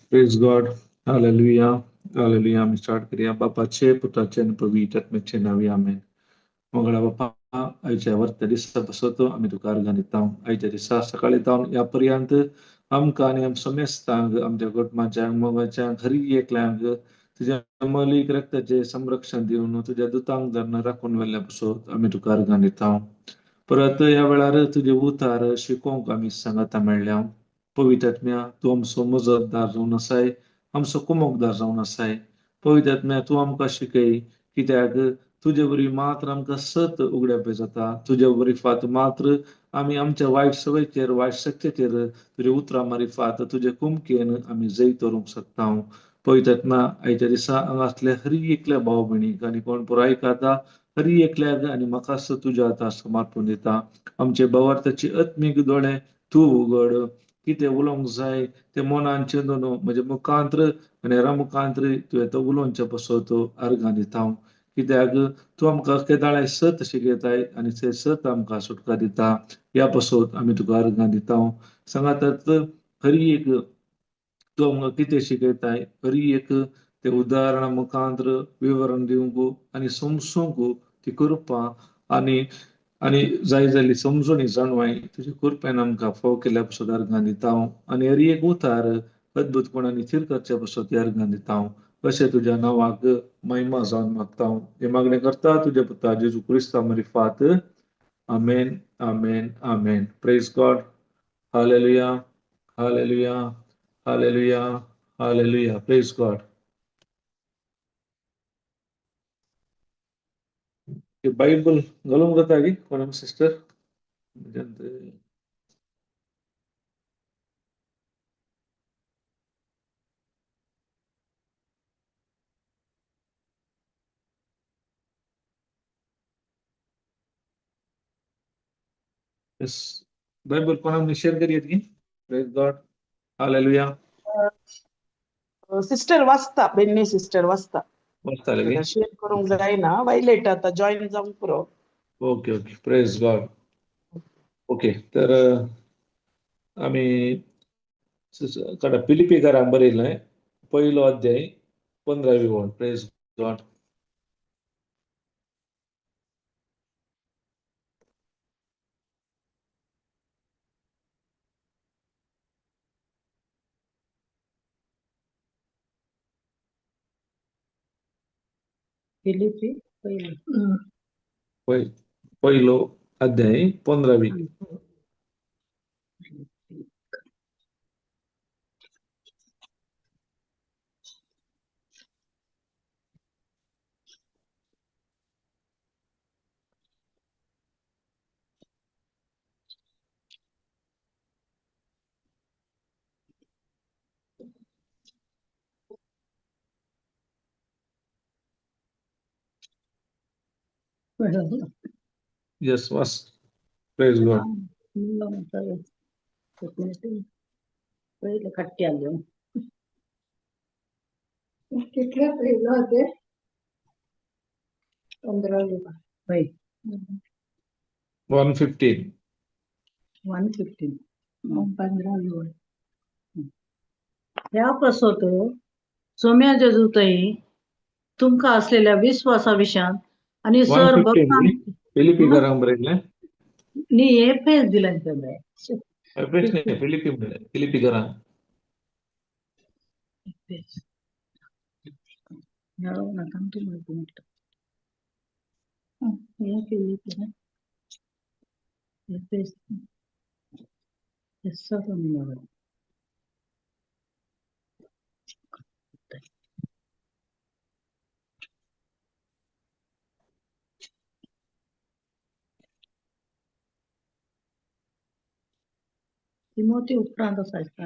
Praise God. Hallelujah. Hallelujah. आम्ही start करूया. बापाचे, पुत्राचे आणि पवित्र आत्म्याचे नावे आमेन. मंगळा बाप्पा, आयच्या वरच्या दिसा बसवतो आम्ही तुका अर्घानिताव. आयच्या दिसा सकाळी जाऊन यापर्यंत आमकां आणि आम समेस्तांक आमच्या कुटुंबाच्या मोगाच्या घरी एकल्यांक तुझ्या मौलिक रक्ताचे संरक्षण दिवन तुझ्या दुतांक धरण राखून वेल्ल्या बसोत आम्ही तुका अर्घानिताव. परत या वेळार तुझे उतार शिकोवंक आमी सांगाता मेळ्ळ्या. पवित्र आत्म्या, तू आमचो मजतदार जावन आसाय, आमचो कुमकदार जावन आसाय. पवित्र आत्म्या तू आमकां शिकय, कित्याक तुजे वरी मात्र आमकां सत उगड्यापय जाता. तुजे वरी फात मात्र आमी आमच्या वायट सवयीचेर वायट शक्तीचेर तुजे उतरां मारिफात तुजे कुमकेन आमी जैत दवरूंक शकता. पवित्र आत्मा आयच्या दिसा हांगा आसल्या हर एकल्या भाव भयणीक आनी कोण पुरो आयकता हर एकल्याक आनी म्हाका तुज्या हातां समर्पण दिता. आमचे भावार्थाचे आत्मीक दोळे तूं उगड, कितें उलोवंक जाय ते मनान चिंतून म्हजे मुखांत्र आनी हेरां मुखांत्र तुवें तो उलोवचे पसत अर्गां दिता हांव. कित्याक तूं आमकां केदाळे सत शिकयताय आनी ते सत आमकां सुटका दिता. ह्या पसत आमी तुका अर्गां दिता. सांगातात हर एक तूं आमकां कितें शिकयताय, हर एक ते उदाहरणा मुखांत्र विवरण दिवंक आनी समजूंक ती कृपा आनी आनी जाय जाली समजून जाणवाय तुजे कृपेन आमकां फाव केल्या पसत अर्गां दिता. आनी हर एक उतार अद्भुतपणान थीर करच्या पसत अर्गां दिता. अशें तुज्या नांवाक महिमा जावन मागता. हे मागणें करता तुज्या पुता जेजू क्रिस्ता मारिफात. आमेन, आमेन, आमेन. Praise God. हालेलुया, हालेलुया, हालेलुया, हालेलुया. Praise God. बायबल घालूंक जाता की कोणाक सिस्टर? बायबल कोणाक शेअर करियेत की? Praise God. हालेलुया. सिस्टर वाचता, बेन्नी सिस्टर वाचता. वाचताले की? शेअर करूंक जायना, वायलेट आता जॉईन जावंक पुरो. Okay okay. Praise God. Okay, तर आमी फिलिपिकारांक बरयलें पयलो अध्याय 15वी ओळ. Praise God. फिलिपी पहिलो अध्याय 15वी. यस वाच. Praise God. पहिले कट्टी आले कितले पहिलं होते 15 115. 115 15 ह्या पसत सोम्या जेजूतही तुमका असलेल्या विश्वासाविषयात आणि सर 115 फिलिपिकारांक बरयलें. नी हे पेज दिला त्यांना फिलिपिकारांक. तिमोथी उपरांत आसा ना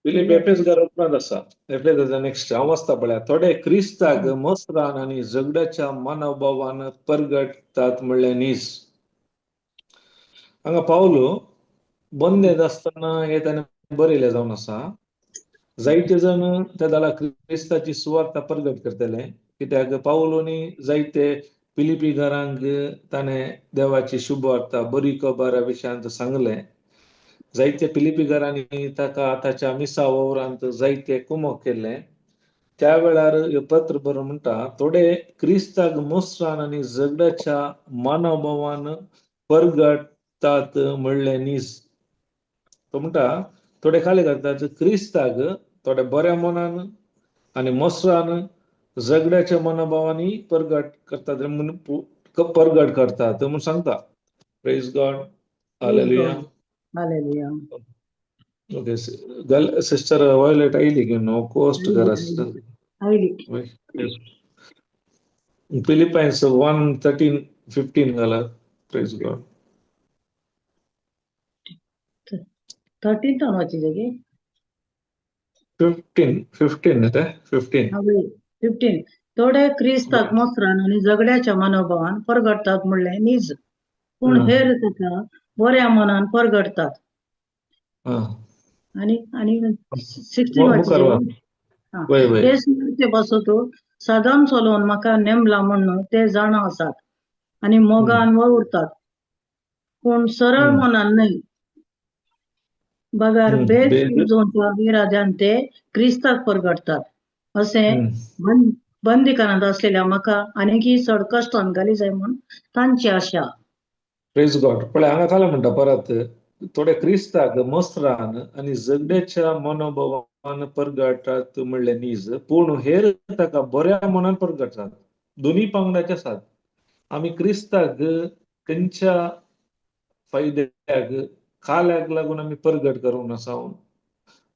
फिलिप एफेसकार उपरांत आसा. एफेसाच्या नेक्स्ट हांव वाचता पळया. थोडे क्रिस्ताक मसरान आनी झगड्याच्या मनोभावान परगटतात म्हणलें न्हीस. हांगा पावलो बंदेत आसतना हे ताणें बरयलें जावन आसा. जायते जण त्या दळा क्रिस्ताची सुवार्थ परगट करतले, कित्याक पावलोनी जायते फिलिपिकारांक ताणें देवाची शुभ वार्ता बरी खबर विशयांत सांगलें. जायते फिलिपिकारांनी ताका ताच्या मिसा वावरांत जायते कुमक केले. त्या वेळार हे पत्र बरोवन म्हणटा थोडे क्रिस्ताक मसरान आनी झगड्याच्या मनोभावान परगटतात म्हणलें न्हीस. तो म्हणटा थोडे खाली करतात क्रिस्ताक थोडे बऱ्या मनान आनी मसरान झगड्याच्या मनोभावांनी परगट करतात परगट करतात म्हणून सांगता. Praise God. Hallelujah. Hallelujah. Okay sister Violet आयली की नो कोस्ट आयली करा आयली सिस्टर आयली फिलिपाइन्स 1:13-15 घाला प्रेज गॉड 13 वाचिजे 15 येते 15 हावे 15 थोडे क्रिस्ताक मोसरान आणि झगड्याच्या मनोभावान परगडतात म्हणले नीज पूण हेर ताका बऱ्या मनान परगडतात आणि 16 मुखार वाचिजे वा हा वय वय ते ते बसतो सदाम चलोवन म्हाका नेमला म्हणून ते जाण आसात आणि मोगान वळुरतात पूण सरळ मनान नाही बगार बेज बेद उजोवच्या इराद्यान ते क्रिस्ताक परगडतात असे बंदिकानात असलेल्या म्हाका आनीकय चड कश्टान घाली जाय म्हूण तांची आशा प्रेज गॉड पण हांगा काय म्हणटा परत थोडे क्रिस्ताक मोसरान आणि जगड्याच्या मनोभावान परगडतात म्हणले नीज पूण हेर ताका बऱ्या मनान परगडतात दोन्ही पंगडाचे आसात आम्ही क्रिस्ताक खंयच्या फायद्याक काल्याक लागून आम्ही परगट करूंक आसा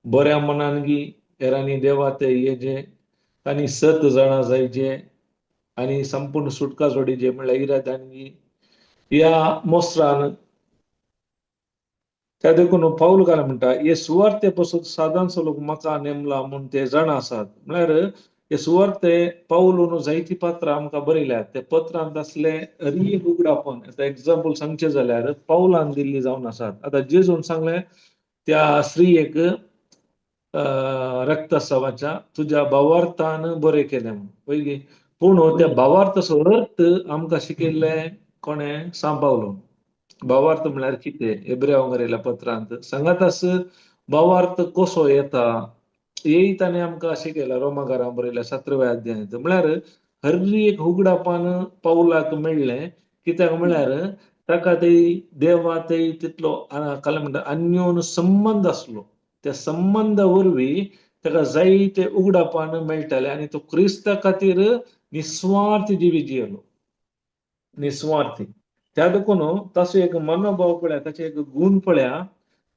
बऱ्या मनान गी हेरांनी देवा ते येजे तांणी 7 जाणां जायचे आणि संपूर्ण सुटका जोडीचे म्हणल्यार इराद्यान या मोसरान त्या देखून पाऊल काय म्हणटा हे सुवार्ते पासून सादान लोक म्हाका नेमला म्हूण ते जाणा आसात म्हळ्यार हे सुवार्ते पाऊल जायती पात्रां आमकां बरयल्यात ते पत्रांत असले रिक उगडापण आता एक्झाम्पल सांगचे जाल्यार पाऊलान दिल्ली जावन आसात आता जेजून सांगले त्या स्त्रियेक रक्तस्रावाच्या तुझ्या भावार्थान बरें केलें म्हणून पळय पूण त्या भावार्थाचो अर्थ आमकां शिकयल्ले कोणे सांपावलो भावार्थ म्हळ्यार कितें एब्रेव बरयल्या पत्रांत सांगात आस भावार्थ कसो येता हेय ताणें आमकां शिकयला रोमाकारां बरयल्या 17व्या अध्यायांत म्हळ्यार हर एक उगडापान पाऊलाक मेळ्ळें कित्याक म्हळ्यार ताका थंय देवा थंय तितलो काय म्हणटा अन्योन संबंध आसलो त्या संबंधा वरवीं ताका जायते उगडापान मेळटाले आनी तो क्रिस्ता खातीर निस्वार्थ जिवी जियेलो निस्वार्थी त्या देखून ताचो एक मनोभाव पळया ताचे एक गुण पळया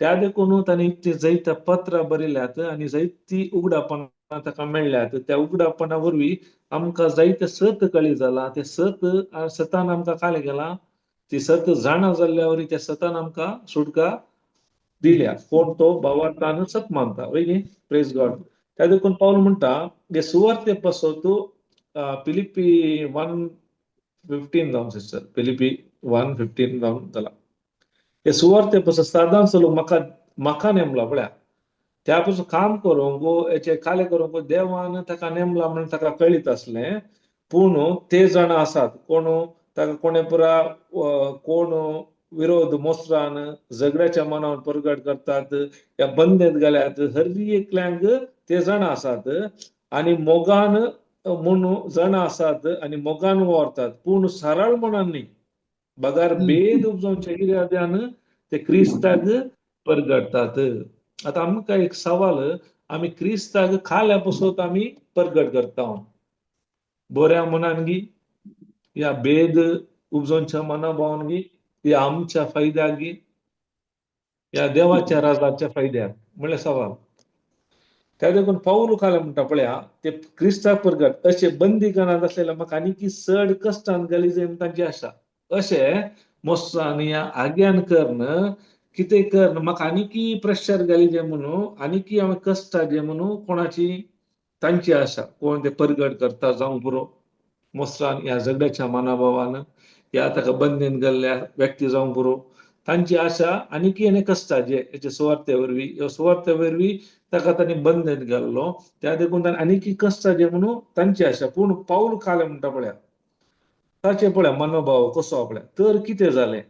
त्या देखून ताणें इतली जायत्या पत्रां बरयल्यात आनी जायती उगडापणां ताका मेळ्ळ्यात त्या उगडापणा वरवीं आमकां जायते सत कळी जाला ते सतान आमकां काय केला ती सत जाणा जाल्ल्या वरवीं त्या सतान आमकां सुटका दिल्या कोण तो भावार्थान सत मानता वय प्रेज गॉड त्या देखून पाऊल म्हणटा हे सुवार्ते पासत फिलिपी 1:15 जावन सिस्टर फिलिपी 1:15 जावन जाला हे सुवार्ते पासून सादांच लोक म्हाका नेमला पळया त्या पासून काम करूंक हेचे काले करूंक देवान ताका नेमला म्हणून ताका कळीत असलें पूण ते जाण आसात कोण ताका कोणे पुरा कोण विरोध मोसरान झगड्याच्या मनावर परगट करतात या बंदेत गेल्यात हर एकल्यांक ते जाण आसात आणि मोगान म्हणून जण आसात आणि मोगान व्हरतात पूण सरळ मनान न्ही बगार बेद उपजोवच्या इराद्यान ते क्रिस्ताक परगडतात आता आमकां एक सवाल आमी क्रिस्ताक खाल्या पासून आमी परगट करता बऱ्या मनान गी या बेद उपजोवच्या मनोभावान गी या आमच्या फायद्याक गी या देवाच्या राजाच्या फायद्याक म्हणल्यार सवाल त्या देखून पाऊल काय म्हणटा पळया ते क्रिस्ताक परगट अशे बंदीकनात असलेल्या म्हाका आनीकी चड कश्टान घाली जाय तांची आशा अशे मोस्सान या आग्यान करन कितें कर म्हाका आनीकी प्रेशर घाली जाय म्हणून आनीकी हांवें कश्ट जे म्हणून कोणाची तांची आशा कोण ते परगट करता जावं पुरो मोस्सान ह्या झगड्याच्या मनाभावान या ताका बंदीन गेल्ल्या व्यक्ती जावं पुरो तांची आशा आनीकी हेणे कश्टाचे हेचे सुवार्ते वरवीं ताका तांणी बंदीन गेल्लो त्या देखून ताणें आनीकी कश्टाचे म्हणून तांची आशा पूण पाऊल काले म्हणटा पळया ताचे पळया मनोभाव कसो पळया तर कितें जालें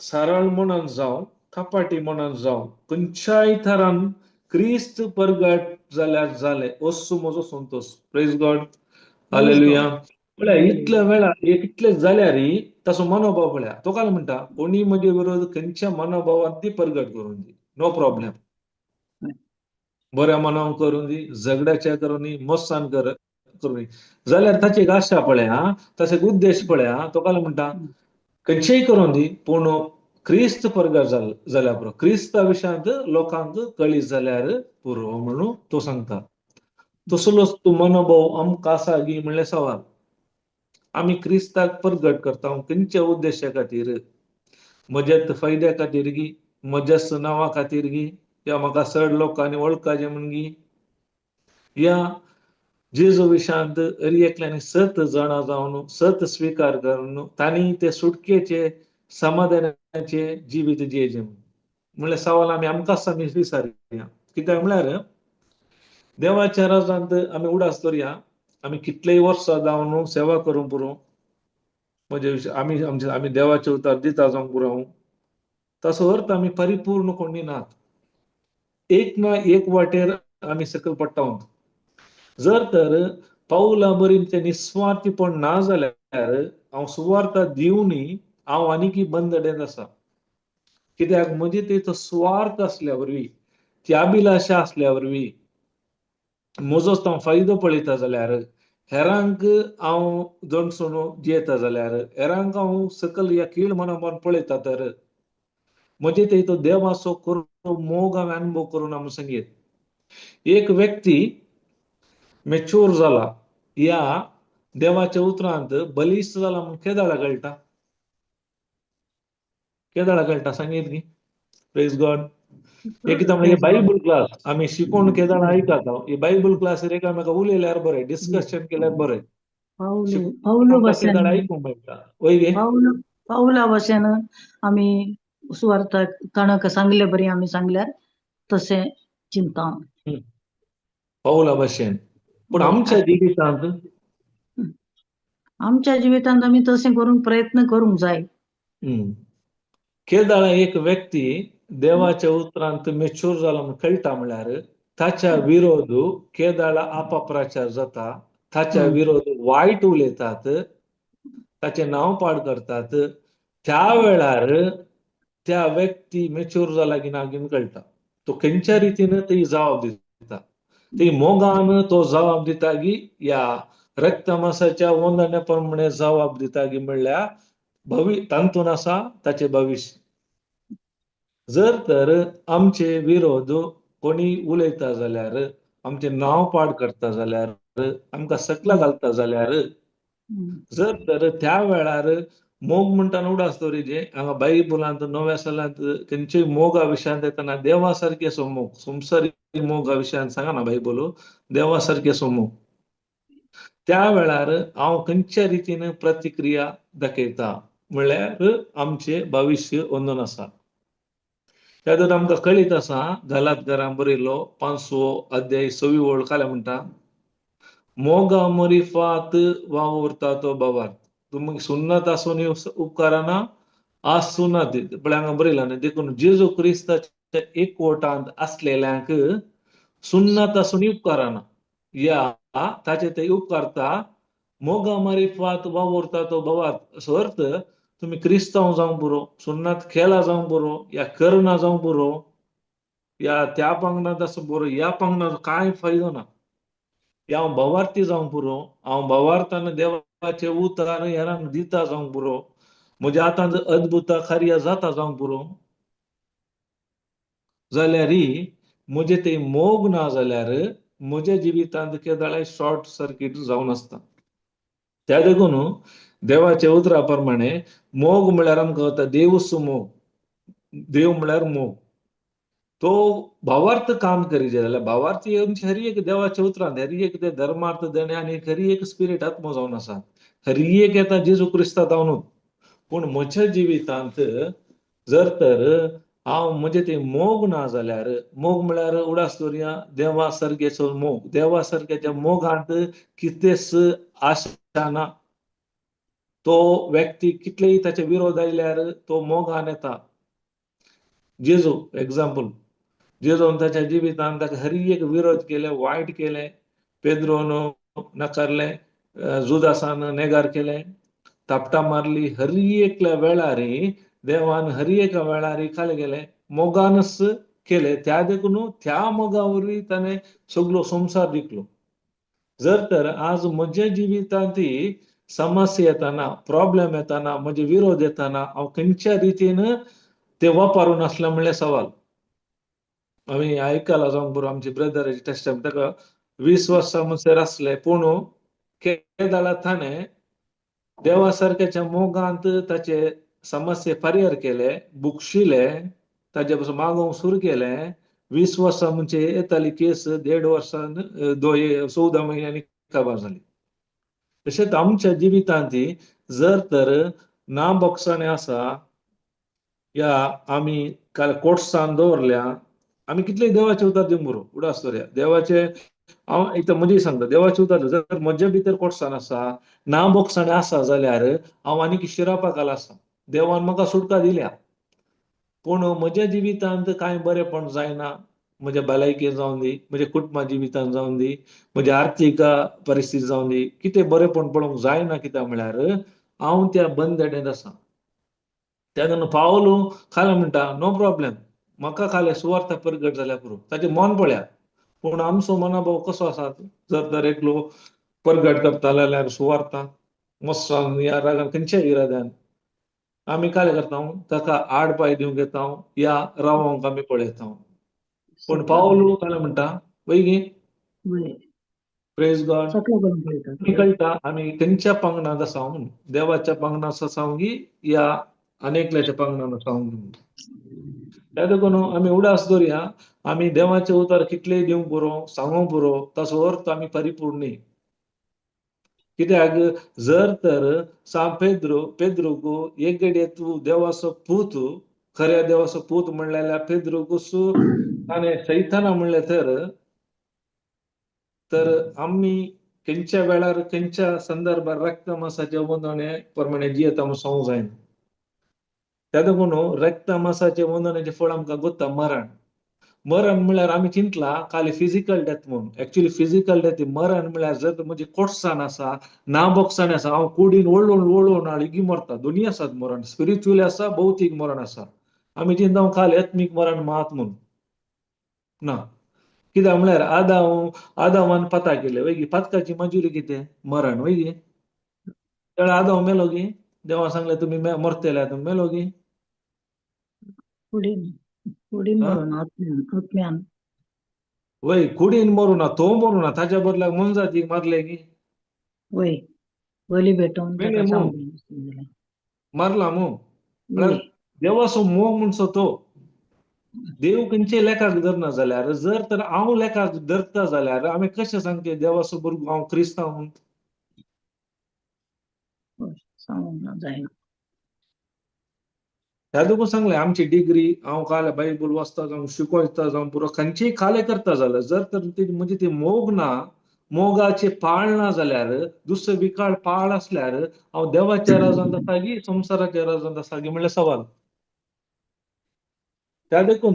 सरळ मनान जावं कपाटी मनान जावं खंयच्याय थरान क्रिस्त परगट जाल्यार जालें असो म्हजो संतोष प्रेज गॉड हालेलुया पळया इतल्या वेळार इतले जाल्यार ताचो मनोभाव पळया तो काय म्हणटा कोणी म्हजे विरोध खंयच्या मनोभावान ती परगट करून दी नो प्रॉब्लेम बऱ्या मनान करून दी झगड्याच्या करून दी मोस्सान करून दी जाल्यार ताची एक आशा पळया ताचो एक उद्देश पळया तो काय म्हणटा खंयचेय करून दी पूण क्रिस्त परगट जाल्या पुरो, क्रिस्ता विशयांत लोकांक कळीत जाल्यार पुरो म्हणून तो सांगता. तसलोच तू मनोभाव आमकां आसा गी म्हणल्यार सवाल. आमी क्रिस्ताक परगट करता खंयच्या उद्देशा खातीर? म्हज्याच फायद्या खातीर गी, म्हज्याच नांवा खातीर गी, या म्हाका चड लोकांनी वळखाचें म्हण गी, या जेजू विशयांत एकल्यांनी सत जाणा जावन सत स्वीकार करून तांणी ते सुटकेचे समाधानाचे जिवीत जियेचें म्हणल्यार सवाल आमी आमकांच आमी विचारया. कित्याक म्हळ्यार देवाच्या राजांत आमी उडास धरया, आमी कितलेय वर्सां जावन सेवा करूं पुरो, म्हणजे आमी देवाचे उतर दिता जावंक पुरो, ताचो अर्थ आमी परिपूर्ण कोणी नात. एक ना एक वाटेर आमी सकयल पडटा. जर तर पाऊला बरीन ते निस्वार्थीपण ना जाल्यार हांव सुवार्ता दिवनी हांव आनीक बंदडेन आसा. कित्याक म्हणजे तेचो स्वार्थ असल्या वरवीं, ती अभिलाशा असल्या वरवीं म्हजोच हांव फायदो पळयता जाल्यार, हेरांक हांव जणसून जियेता जाल्यार, हेरांक हांव सकयल ह्या कीड मनोभावान पळयता तर म्हणजे तेचो देवाचो करून मोग हांवें अनुभव करून हांव सांगीत. एक व्यक्ती मॅच्युअर जाला या देवाच्या उतरांत बलिश्ट जाला म्हणून केदाळा कळटा? केदाळा कळटा सांगीत गी. Praise God. हे कित्याक म्हणजे बायबल क्लास आमी शिकोवन केदाळा आयकात. ही बायबल क्लासीर एकामेका उलयल्यार बरें, डिस्कशन केल्यार बरें. पाऊल आमकां भाशेन केदाळा आयकूंक मेळटा. वय गे पाऊला भाशेन आमी सुवार्थाक ताणें सांगले बरी आमी सांगल्यार तशें चिंता हांव. पाऊला भाशेन. पूण आमच्या जिवितांत आमच्या जिवितांत आमी तशें करूंक प्रयत्न करूंक जाय. केदाळा एक व्यक्ती देवाच्या उतरांत मॅच्युअर जाला म्हणून कळटा म्हळ्यार ताच्या विरोध केदाळा अपप्रचार जाता, ताच्या विरोध वायट उलयतात, ताचे नांव पाड करतात. त्या वेळार त्या व्यक्ती मॅच्युअर जाला की ना गिन कळटा. तो खंयच्या रितीन ती जबाब दिता, ती मोगान तो जबाब दिता की या रक्तमासाच्या वंदना प्रमाणे जबाब दिता की म्हणल्यार तांतून आसा ताचे भविश्य. जर तर आमचे विरोध कोणी उलयता जाल्यार, आमचे नांव पाड करता जाल्यार, आमकां सकला घालता जाल्यार, जर तर त्या वेळार मोग म्हणटा उडास धरीचे हांगा बायबलांत नव्या सालांत खंयच्याय मोगा विशयांत येतना देवा सारकेचो मोग, संवसारीक मोगा विशयांत सांगना बायबल, देवा सारकेचो मोग. त्या वेळार हांव खंयच्या रितीन प्रतिक्रिया दाखयता म्हळ्यार आमचे भविश्य वंदन आसा. त्यातूंत आमकां कळीत आसा गलातकारांक बरयलो 5वो अध्याय 6वी ओळ काय म्हणटा, मोगा मरी फात वावुरता तो भावार्थ. तुमक सुन्नत आसून उपकाराना आज सुन्नत पण हांगा बरयला न्ही, देखून जेजू क्रिस्ताच्या एकवटांत असलेल्यांक सुन्नत आसून उपकाराना या ताचे ते उपकारता. मोगा मरी फात वावुरता तो भावार्थ असो अर्थ तुम्ही क्रिस्तांव जावंक पुरो, सुन्नत केला जावंक पुरो या करना जावंक पुरो, या त्या पंगडांत आसूं पुरो या पंगडांत कांय फायदो ना. हांव भवार्थी जावंक पुरो, हांव भवार्थान देवाचे उतर हेरांक दिता जावंक पुरो, म्हज्या हातांत अद्भुत कार्य जाता जावंक पुरो, जाल्यार म्हजे ते मोग ना जाल्यार म्हज्या जिवितांत केदाळे शॉर्ट सर्किट जावन आसता. त्या देखून देवाच्या उतरा प्रमाणे मोग म्हळ्यार आमकां कळटा देवूच मोग. देव म्हळ्यार मोग. तो भावार्थ काम करीचे जाल्यार भावार्थी हरी एक देवाच्या उतरांत हरी एक ते धर्मार्थ देणे आनी हरी एक स्पिरीट आत्मो जावन आसा. हरी एक येता जेजू क्रिस्तांत जावनूच. पूण म्हज्या जिवितांत जर तर हांव म्हजे ते मोग ना जाल्यार, मोग म्हळ्यार उडास धरया देवा सारकेचो मोग. देवा सारक्याच्या मोगांत कितेंच आशा ना. तो व्यक्ती कितलेय ताचे विरोध आयल्यार तो मोगान येता. जेजू एक्झाम्पल, जेजून ताच्या जिवितांत ताका हरी एक विरोध केले, वायट केले, पेद्रोन नाकारले, जुदासान नेगार केले, थापटां मारली, हरी एकल्या वेळार देवान हरी एका वेळार काय केले मोगानच केले. त्या देखून त्या मोगा वरवीं ताणें सगळो संवसार जिखलो. जर तर आज म्हज्या जिवितांत समस्या येताना, प्रॉब्लेम येताना, म्हजे विरोध येताना हांव खंयच्या रितीन ते वापरून असला म्हणल्यार सवाल. आम्ही आयकला जावन बरो आमचे ब्रदराचे टेस्टामेंट ताका 20 वर्सां म्हणसर असले पूण केदाळा ताणें देवा सारक्याच्या मोगांत ताचे समस्ये परिहार केले, बुक्षिले, ताचे पासून मागोवंक सुरू केलें. 20 वर्सां म्हणजे येताली केस 1.5 वर्सान 14 म्हयन्यांनी काबार जाली. तशेंच आमच्या जिवितांत जर तर ना बोगसाणें आसा या आमी कोर्ट्सान दवरल्या, आमी कितले देवाचे उतर दिवंक बरो उडास दवरया देवाचे. हांव इथं म्हणजे सांगता देवाचे उतर जर म्हज्या भितर कोर्ट्सान आसा, ना बोगसाणें आसा जाल्यार हांव आनीक शिरावपाक आसा. देवान म्हाका सुटका दिल्या, पूण म्हज्या जिवितांत कांय बरेंपण जायना. म्हज्या भलायकेन जावं दी, म्हज्या कुटुंबा जिवितांत जावं दी, म्हज्या आर्थीक परिस्थिती जावं दी, कितें बरेंपण पळोवंक जायना. कित्याक म्हळ्यार हांव त्या बंदडेंत आसा. त्या लागून पावलू खाले म्हणटा नो प्रॉब्लेम, म्हाका खाले सुवार्ता प्रगट जाल्या पुरो. ताचें मन पळया. पूण आमचो मनाभाव कसो आसा? जर तर एकलो प्रगट करता जाल्यार सुवार्ता मोस्सान या रागान खंयच्याय इराद्यान आमी काय करता, ताका आड पांय दिवंक येता या रावोंक आमी पळयता. पूण पावलू काय म्हणटा वैगी प्रेज गॉड, आमी कळटा आमी खंयच्या पंगडांत आसा म्हणून, देवाच्या पंगडांत आसांव या अनेकल्याच्या पंगडांत आसांव म्हणून. त्या देखून आमी उडास दवरया. आमी देवाचे उतर कितलेय दिवंक पुरो, सांगूंक पुरो, ताचो अर्थ आमी परिपूर्ण न्ही. कित्याक जर तर पेद्रूक एक घडये तूं देवाचो पूत, खऱ्या देवाचो पूत म्हणल्यार पेद्रूकूच ताणें सैताना म्हणलें तर आमी खंयच्या वेळार खंयच्या संदर्भार रक्त मांसाचे वंदणे प्रमाणे जियेता म्हूण सांगूंक जायना. त्या देखून रक्त मांसाचे वंदण्याचें फळ आमकां गोत्ता मरण. मरण म्हळ्यार आमी चिंतला खाली फिजिकल डेथ म्हणून. एक्चुअली फिजिकल डेथ मरण म्हळ्यार जर म्हजे कोर्ट्सान आसा, ना बोगसाणें आसा, हांव कुडीन ओडून हाडली मरता. दोनी आसात मरण, स्पिरिच्युअली आसा, भौतीक मरण आसा. आमी चिंता खाली आत्मीक मरण मात म्हणून ना. कित्याक म्हळ्यार आदामान पता केले वैगी, पथकाची मजुरी कितें? मरण वैगी. त्यावेळार आदाम मेलो गी, देवान सांगलें तुमी मरतले, तुमी मेलो गी. कुडीन मरून आत्म्यान वय कुडीन मरू ना, तो मरू ना, ताच्या बदलाक मनजातीक मारले गी. वय बली भेटोवन मेले ताका मू मारला मू. देवाचो मोग म्हणसो तो. देव खंयचे लेखाक धरना जाल्यार, जर तर हांव लेखाक धरता जाल्यार आमी कशें सांगचे देवाचो भुरगो हांव क्रिस्तांव म्हणून? सांगूंक जायना. ह्या देखून सांगलें आमची डिग्री हांव खाले बायबल वाचता जावं शिकयता जावं पुरो खंयचेय खाले करता जाल्यार जर तर म्हणजे ती मोग ना, मोगाचे पाळ ना जाल्यार, दुसरे विकाळ पाळ असल्यार हांव देवाच्या राजांत आसा की संवसाराच्या राजांत आसा गी म्हणल्यार सवाल. त्या देखून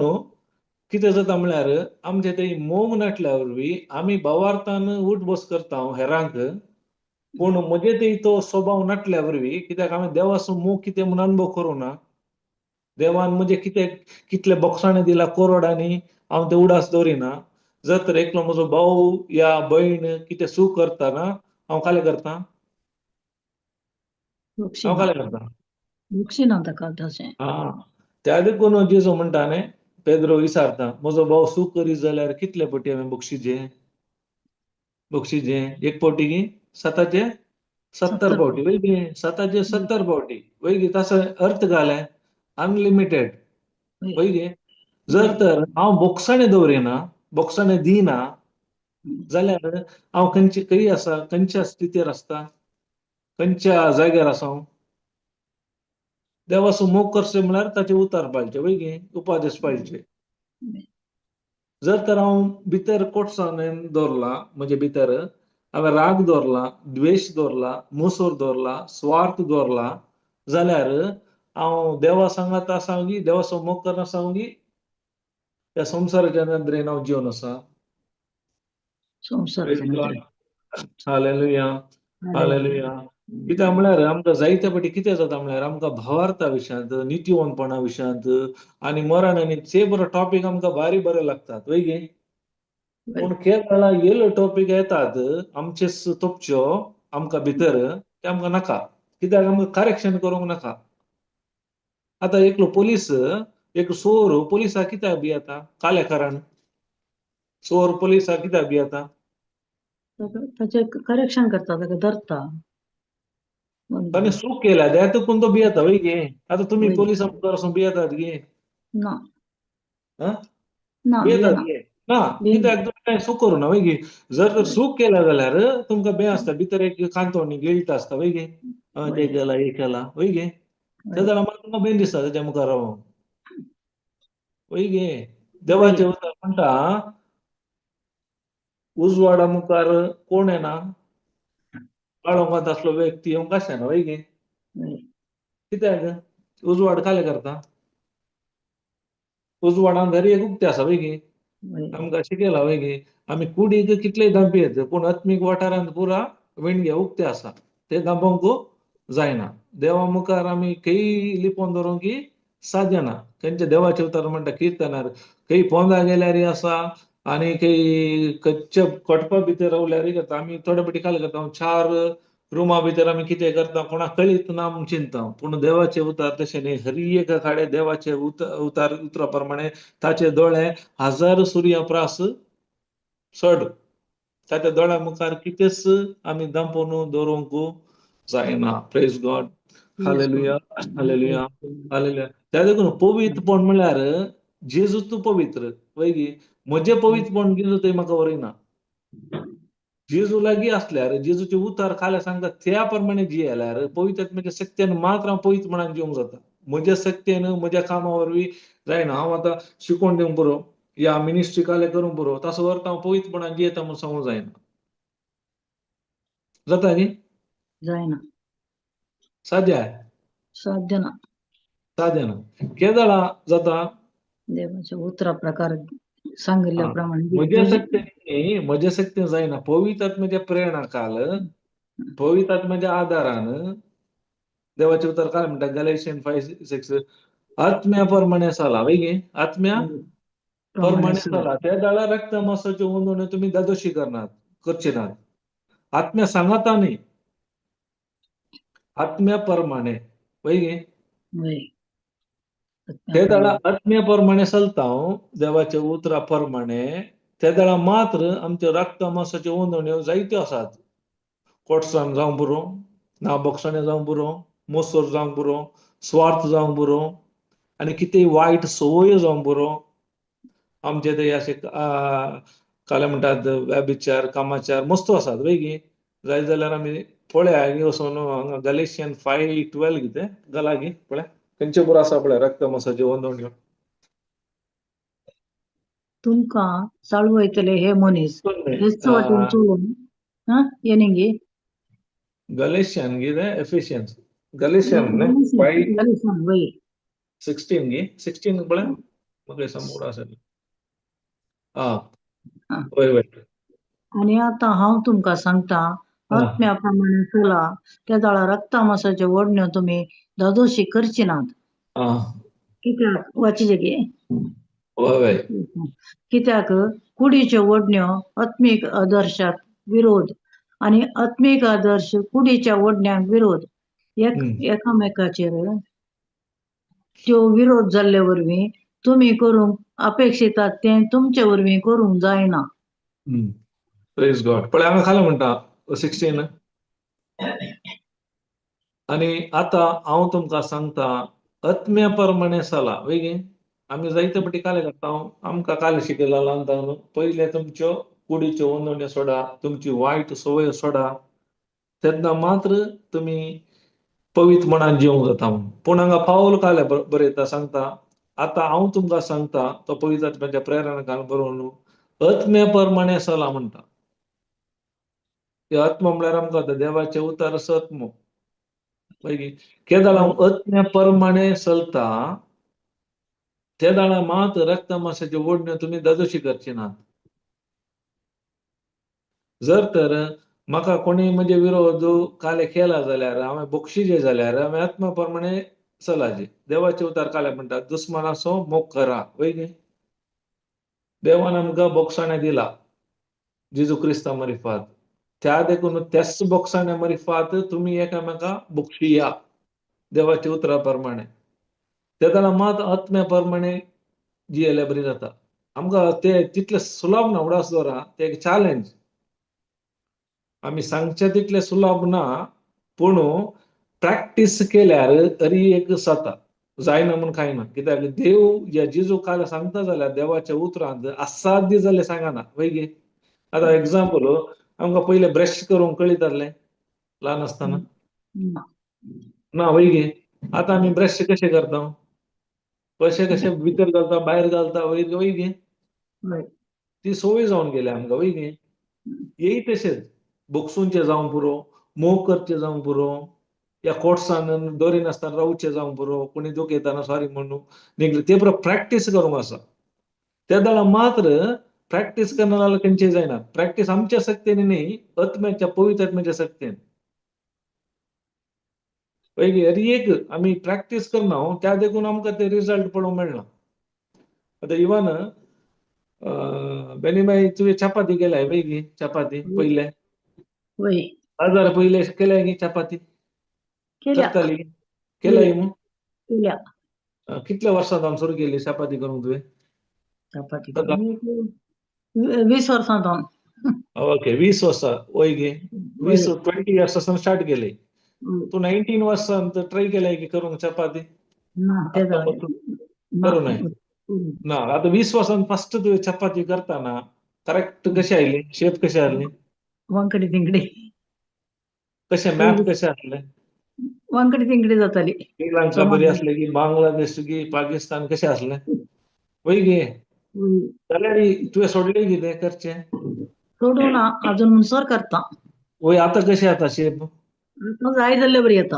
कितें जाता म्हळ्यार आमचे ते मोग नटल्या वरवीं आमी भावार्थान उठ बस करता हेरांक, पूण म्हजे ते तो स्वभाव नटल्या वरवीं कित्याक हांवें देवाचो मोग कितें म्हणून अनुभव करूं ना. देवान म्हणजे कितले बोगसाणें दिला करोडांनी, हांव ते उडास दवरिना. जर तर एकलो म्हजो भाऊ या भयण कितें सूख करता ना, हांव खाले करता, हांव खाले करता. दुखशिना ताका तशें. त्या देखून जेजू म्हणटा न्ही, पेद्रो विचारता म्हजो भाव सूख करीत जाल्यार कितले फावटी हांवें बक्षिजें? एक फावटी गी 770 फावटी वैगी, 770 फावटी वैगी. ताचो अर्थ घाले अनलिमिटेड वैगी. जर तर हांव बोगसाणें दवरिना, बोगसाणें दिना जाल्यार हांव खंय आसा, खंयच्या स्थितीर आसता, खंयच्या जाग्यार आसा. देवाचो मोग करचें म्हळ्यार ताचे उतार पाळचे वैगी, उपादेश पाळचे. जर तर हांव भितर कोर्ट्सान दवरला, म्हणजे भितर हांवें राग दवरला, द्वेश दवरला, मोसोर दवरला, स्वार्थ दवरला जाल्यार हांव देवा सांगात आसा गी, देवाचो मोग करना आसा गी, त्या संवसाराच्या नदरेन हांव जिवन आसा. Hallelujah, hallelujah. कित्याक म्हळ्यार आमकां जायते फावटी कितें जाता म्हळ्यार आमकां भावार्था विशयांत, नितीवंतपणा विशयांत आनी मरण आनी ते बरो टॉपीक आमकां भारी बरे लागतात वैगी. पूण केन्ना येयलो टॉपीक येतात आमचे तोपच्यो आमकां भितर, ते आमकां नाका. कित्याक आमकां करेक्शन करूंक नाका. आतां एकलो पुलीस एक सोर पोलिसा कित्याक भियेता कालेकारान सोर पोलिसा कित्याक भियेता त्याचे करेक्शन करता ताका धरता ताणें चूक केल्या देखून तो भियेता वय गे आता तुमी वय. पोलिसा मुखार वचून भियेतात गे ना हा ना भियेतात भियेना गे ना भियेना. कित्याक तुमी कांय चूक करूना वय गे जर चूक केल्या जाल्यार तुमकां भें आसता भितर एक कांतोनी गिल्ट आसता वय गे वय. ते केला हे केला वय गे वय. त्या जाल्यार मागीर तुमकां भें दिसता तेच्या मुखार रावोंक वय गे वय. देवाचें उतर म्हणटा उजवाडा मुखार कोण येना काळोखांत आसलो व्यक्ती येवंक आसना वय गे वय. कित्याक उजवाड काले करता उजवाडान घरी एक उक्ते आसा वय गे वय. आमकां शिकयला वय गे आमी कुडीक कितलेय दांपियेत पूण आत्मीक वाठारांत पुरा वेणगे उक्ते आसा ते दांपोवंक जायना देवा मुखार आमी खंयी लिपोवन दवरूंक साध्य ना तेंचे देवाचे उतर म्हणटा किर्तनार खंयी पोंदा गेल्यारय आसा आनी खंयी कच्च्या कोटपा भितर रावल्यारय जाता आमी थोडे फावटी काले करता 4 रुमा भितर आमी कितें करता कोणाक कळीत ना म्हूण चिंतता पूण देवाचे उतर तशें न्ही हर एका काडे देवाचे उतरा प्रमाणे ताचे दोळे 1000 सुर्यप्रास चड ताच्या दोळ्या मुखार कितेंच आमी दांपोवन दवरूंक जायना प्रेज गॉड हालेलुया हालेलुया हालेलुया त्या देखून पवित्रपण म्हळ्यार जेजू तूं पवित्र वय गे म्हजें पवित्रपण जेजू थंय म्हाका वरयना जेजू लागीं आसल्यार जेजूचे उतर खाले सांगता त्या प्रमाणे जियेल्यार पवित्र आत्म्याच्या शक्तीन मात्र हांव पवित्रपणान जिवंक जाता म्हज्या शक्तीन म्हज्या कामा वरवीं जायना हांव आतां शिकोवन दिवंक पुरो या मिनिस्ट्री काले करूंक पुरो ताचो अर्थ हांव पवित्रपणान जियेता म्हूण सांगूंक जायना जाता न्ही जायना साध्य साध्य ना साध्य ना केदाळा जाता देवाच्या उतरा प्रकार सांगिल्ल्या प्रमाणे म्हज्या शक्तीन जायना पवित्र आत्म्याच्या प्रेरणाकाल पवित्र आत्म्याच्या आदारान देवाचे उतर काय म्हणटा गॅलेशियन 5:6 आत्म्या प्रमाणे चला वय गे आत्म्या प्रमाणे चला त्या जाल्यार रक्त मांसाचे ओंदोने तुम्ही दादोशी करचे नात आत्म्या सांगाता न्ही आत्म्या प्रमाणे वय गे वय. ते जाल्यार आत्म्या प्रमाणे चलता देवाच्या उतरा प्रमाणे त्या जाल्यार मात्र आमचे रक्त मांसाचे ओंदोण्यो जायत्यो आसात कोटसान जावं पुरो ना बोगसाणें जावं पुरो मोसोर जावं पुरो स्वार्थ जावं पुरो आनी कितेंय वायट संवयो जावं पुरो आमचे ते अशे काले म्हणटात व्यभिचार कामाचार मस्तो आसात वय गे जाय जाल्यार आमी पळया वचून हांगा गॅलेशियन 5:12 कितें घाला गे पळय खंयचे बरो आसा पळय रक्त मांसाचे ओंदोण्यो तुमकां चाळवयतले हे मनीस हेच वाटेन चलून येणगे गॅलेशियन गे एफिशियन्स गॅलेशियन न्ही 5:16 गे 16 पळय म्हाका समोर आसा वय वय आनी आतां हांव तुमकां सांगता आत्म्या प्रमाणे चला त्या जाळा रक्ता मांसाच्यो ओडण्यो तुमी दादोशी करची नात कित्याक वाचिजे गे कित्याक कुडीच्यो ओडण्यो आत्मीक आदर्शाक विरोध आनी आत्मीक आदर्श कुडीच्या ओडण्यांक विरोध एकामेकाचेर त्यो विरोध जाल्ले वरवीं तुमी करूंक अपेक्षितात तें तुमचे वरवीं करूंक जायना प्रेज गॉड पळय हांगा खाला म्हणटा 16 आनी आतां हांव तुमकां सांगता आत्म्या प्रमाणे चला वय गे आमी जायते फावटी काले करता आमकां काले शिकयला ल्हानतना पयले तुमच्यो कुडीच्यो ओंदोण्यो सोडा तुमची वायट संवय सोडा तेन्ना मात्र तुमी पवित्रपणान जिवंक जाता पूण हांगा पावल काले बरयता सांगता आतां हांव तुमकां सांगता तो पवित्र आत्म्याच्या प्रेरणाकान बरोवन आत्म्या प्रमाणे चला म्हणटा आत्मा म्हळ्यार आमकां देवाचे उतर आत्मो केदार हांव आत्म्या प्रमाणे चलता त्या दाळा मात रक्त मांसाच्यो ओडण्यो तुमी दादोशी करची नात जर तर म्हाका कोणी म्हजे विरोध काले केला जाल्यार हांवें बक्षिजे जाल्यार हांवें आत्मा प्रमाणे चलाचे देवाचे उतर काले म्हणटा दुस्मनाचो मोग करा वय गे देवान आमकां बोगसाणें दिला जेजू क्रिस्ता मरिफात त्या देखून त्याच बोगसाण्या मरिफात तुमी एकामेका बक्षिया देवाच्या उतरा प्रमाणे तेदाला मात आत्म्या प्रमाणे जियेल्या बरी जाता. आमकां ते तितलें सुलभ ना उडास दोरा, ते एक चॅलेंज. आमी सांगचे तितलें सुलभ ना, पूण प्रॅक्टीस केल्यार तरी एक जाता. जायना म्हूण कांय ना. कित्याक देव जेजू काल सांगता जाल्यार देवाच्या उतरांत असाध्य जाल्यार सांगना. वय गे. आतां एक्झाम्पल आमकां पयलें ब्रश करूंक कळटालें ल्हान आसतना? ना. ना वय गे. आतां आमी ब्रश कशे करता? कशे भितर घालता, भायर घालता वय गे. वय. ती संवय जावन गेल्या आमकां वय गे. हेय तशेंच बोक्सूंचे जावं पुरो, मोग करचे जावं पुरो, या कोर्ट्सान दोरी नासतना रावचे जावं पुरो, कोणी दुखयताना सॉरी म्हणून ते पुरो प्रॅक्टीस करूंक आसा. त्या दाळा मात्र प्रॅक्टीस करना जाल्यार खंयचेय जायना. प्रॅक्टीस आमच्या शक्तीन न्ही, आत्म्याच्या पवित्र आत्म्याच्या शक्तीन. वय गे. एक आमी प्रॅक्टीस करना त्या देखून आमकां ते रिजल्ट पळोवंक मेळना. आतां इवन बेनीबाई तुवें चपाती केल्याय वय गे. चपाती पयले वय. हजार पयले केल्याय गे चपाती? केल्या. करताली? केल्याय मग? केल्या. कितल्या वर्सां सुरू केली चपाती करूंक तुवें? चपाती करूंक 20 वर्सां. ओके 20 वर्सां. वय गे. 20 इयर्स आसतना स्टार्ट केली. तू 19 वर्सांत ट्राय केल्याय की करूंक चपाती? ना ते करू नये. ना आता 20 वर्सांत फर्स्ट तुवें चपाती करताना करेक्ट कशी आयली? शेप कशी आसली? वांकडी तिंकडी. कशे मॅप कशे आसले? वांकडी तिंकडी जाताली. श्रीलंका बरी आसली की बांगलादेश की पाकिस्तान कशें आसलें? वय गे. जाल्यार तुवें सोडलें कितें करचें? सोडून अजून मुसर करता. वय आतां कशें जाता शेप? जाय जाल्यार बरी येता.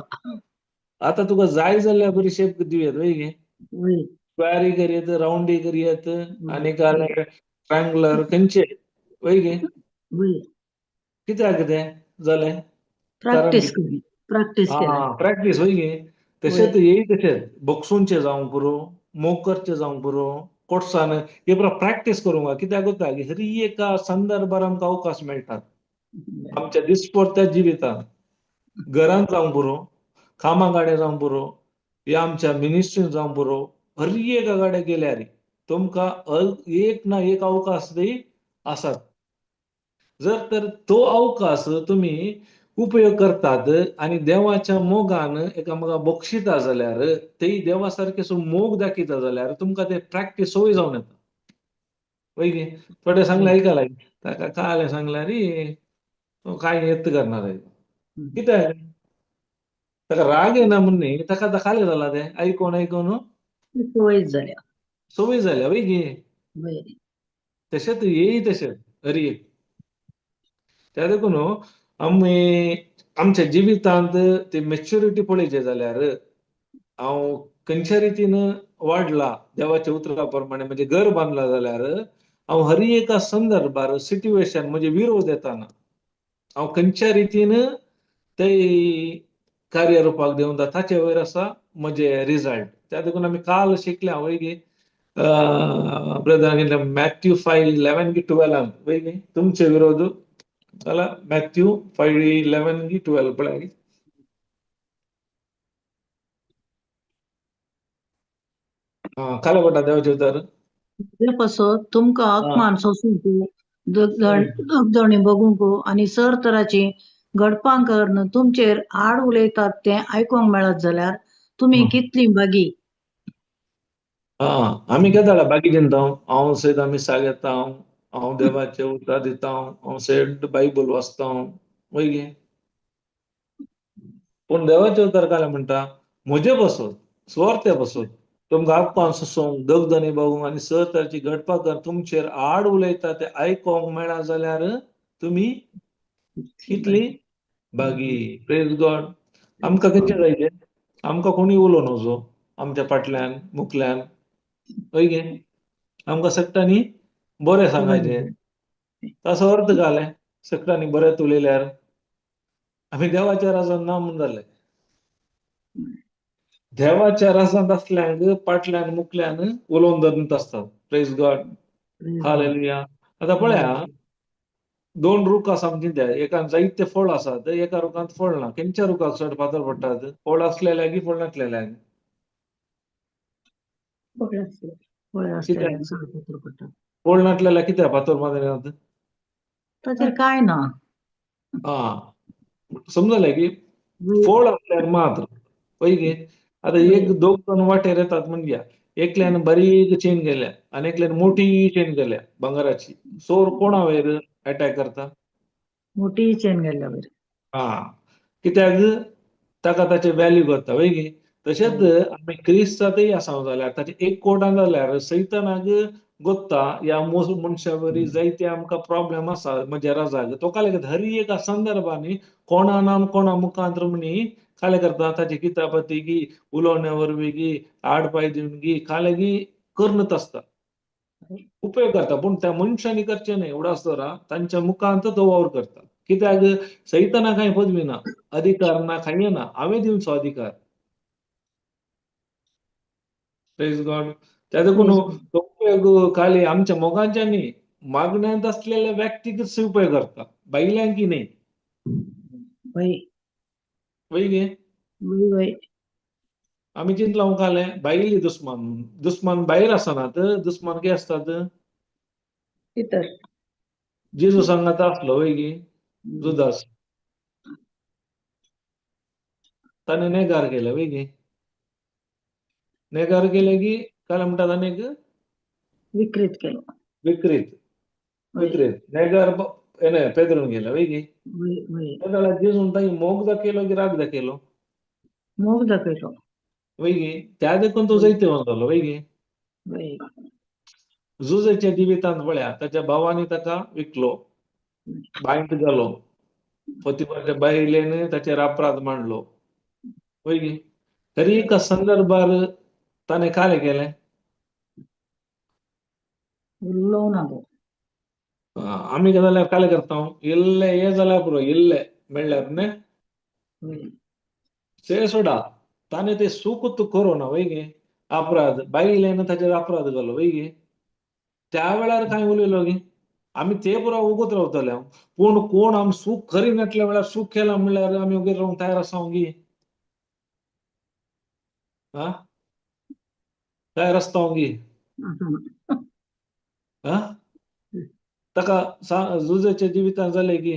आतां तुका जाय जाल्यार बरी शेप दिवं येता वय गे. वय. स्क्वेरी करीत, राउंडी करीत, आनी ट्रायंगुलर खंयचे वय गे. वय. कित्याक तें जालें? कारण प्रॅक्टीस कितें? केली. प्रॅक्टीस केल्या. प्रॅक्टीस वय गे. तशेंच हेय तशेंच बोक्सूंचे जावं पुरो, मोकरचे जावं पुरो, कोर्ट्सान हे पुरो प्रॅक्टीस करूंक जाय. कित्याक कोत्ता हर एका संदर्भार आमकां अवकाश मेळटात. आमच्या दिसपट्ट्या जिवितांत घरांत जावं पुरो, कामा गाड्या जावं पुरो, या आमच्या मिनिस्ट्रीन जावं पुरो, हर एका गाड्या गेल्यार तुमकां एक ना एक अवकाश थंय आसात. जर तर तो अवकाश तुमी उपयोग करतात आनी देवाच्या मोगान एकामेकांक बक्षिता जाल्यार तेय देवा सारके मोग दाखयता जाल्यार तुमकां ते प्रॅक्टीस संवय जावन येता. वय गे. थोडे सांगले आयकलाय ताका काळें सांगल्यार तो कांय येत करना रे. कित्याक? ताका राग येना म्हूण न्ही, ताका काले जाला तें आयकून सवयच जाल्या. संवय जाल्या वय गे. वय. तशेंच हेय तशेंच हर एक. त्या देखून आमी आमच्या जिवितांत ती मॅच्युरिटी पळयची जाल्यार हांव खंयच्या रितीन वाडला देवाच्या उतरा प्रमाणे म्हणजे घर बांदला जाल्यार हांव हर एका संदर्भार सिट्युएशन म्हणजे विरोध येताना हांव खंयच्या रितीन ते कार्य रुपाक दिवंक जाता ताचे वयर आसा म्हजे रिजल्ट. त्या देखून आमी काल शिकले वय गे. ब्रदर मॅथ्यू 5:11 की 12 वय गे. तुमचे विरोध जाल्यार मॅथ्यू 5:11 की 12 पळय. काले पडटा देवाचे उतर. पासत तुमकां आत्मान सोसूंक, जगजणी बघूंक आनी सर तराची घडपां करून तुमचेर आड उलयतात तें आयकोंक मेळत जाल्यार तुमी कितलीं बागी. आमी केदां बाकी चिंता हांव सयत आमी सांगता हांव देवाचे उतर दिता हांव सयत बायबल वाचता वय गे. पूण देवाचे उतर काले म्हणटा म्हजे बसत स्वार्थे बसत तुमकां आत्मान सोसूंक दोगजणी बघूंक आनी सर तराची घडपां करून तुमचेर आड उलयता तें आयकोंक मेळा जाल्यार तुमी कितली बागी. Praise God. आमकां खंयचें जाय आमकां कोणी उलोवं नजो आमच्या फाटल्यान मुखल्यान वय गे. आमकां सगळ्यांनी बरें सांगायचें. ताचो अर्थ जालें सगळ्यांनी बरें उलयल्यार आमी देवाच्या राजांत ना म्हूण जालें. देवाच्या राजांत आसल्यांक फाटल्यान मुखल्यान उलोवन धरनीत आसतात. Praise God. हालेलुया. आतां पळया 2 रूख आसा आमचे चिंत्या एकान जायते फळ आसात एका रुखांत फळ ना. खंयच्या रुखाक चड फातर पडटात? फळ आसलेल्या की फळ नासलेल्याक? फळे असलेल्या झाडापासून करतात. फळ नाटलेल्या किती फातर मध्ये ताचेर काय ना हा समजलं की वय- फळ असल्यावर मात्र पैकी आता वय. एक दोन जण वाटेर येतात म्हणजे एकल्यानं बारीक चेन गेल्या आणि एकल्यानं मोठी चेन गेल्या बंगाराची सोर कोणावर अटॅक करता मोठी चेन गेल्यावर हा कित्याक ताका ताचे व्हॅल्यू करता वय की तशेंच आमी क्रिस्तांतय आसांव जाल्यार ताचे एक कोटान जाल्यार सैतानाक गोत्ता या मनशा वरी जायते आमकां प्रॉब्लेम आसा म्हणजे राजाक तो काले करता हर एक संदर्भांनी कोणा नाम कोणा मुखांतर म्हणी काले करता ताची किताबाती गी उलोवण्या वरवीं गी आडपाय दिवन गी काले गी करनत आसता उपयोग करता पूण त्या मनशांनी करचे न्हय एवढा आसतना तांच्या मुखांत तो वावर करता कित्याक सैताना कांय पदवी ना अधिकार ना कांय ना हांवें दिवचो अधिकार प्रेज गॉड त्या देखून तो उपयोग खाली आमच्या मोगांच्या न्ही मागण्यांत असलेल्या व्यक्तीकच उपयोग करता बैलांकी न्ही वय वय गे वय वय आमी चिंतलां खाले बायली दुस्मान भायर आसनात दुस्मान कितें आसतात भितर जेजू सांगात आसलो वय गी जुदास ताणें नेगार केलें वय गी नेगार केलें की काय म्हणटात आनीक विकृत केलो विक्रीत वय नेगार पेदरून गेलं वय गी वय वय जाल्यार जेजून ताई मोग दाखयलो की राग दाखयलो मोग दाखयलो वय गी त्या देखून तो जैतेवन जालो वय गी वय जुजेच्या जिवितांत पळया ताच्या भावांनी ताका विकलो बांयंत गेलो पोतिफाराच्या बायलेन ताचेर अपराध मांडलो वय गी तरी एका संदर्भार ताणें कालें केलें उलोवं नालो आमी जाल्यार कालें करता इल्लें हें जाल्यार पुरो इल्लें मेळ्ळ्यार न्ही वय ते सोडा ताणें तें सुकूत करोना वय गे अपराध बायलेन ताचेर अपराध केलो वय गे त्या वेळार कांय उलयलो गे आमी ते पुरो उगत रावतले पूण कोण आमी सूख खरी नाटल्या वेळार सूख केलां म्हणल्यार आमी उगीर रावंक तयार आसांव गी हा तयार आसता हांव गी हा ताका जुजेच्या जिवितांत जालें की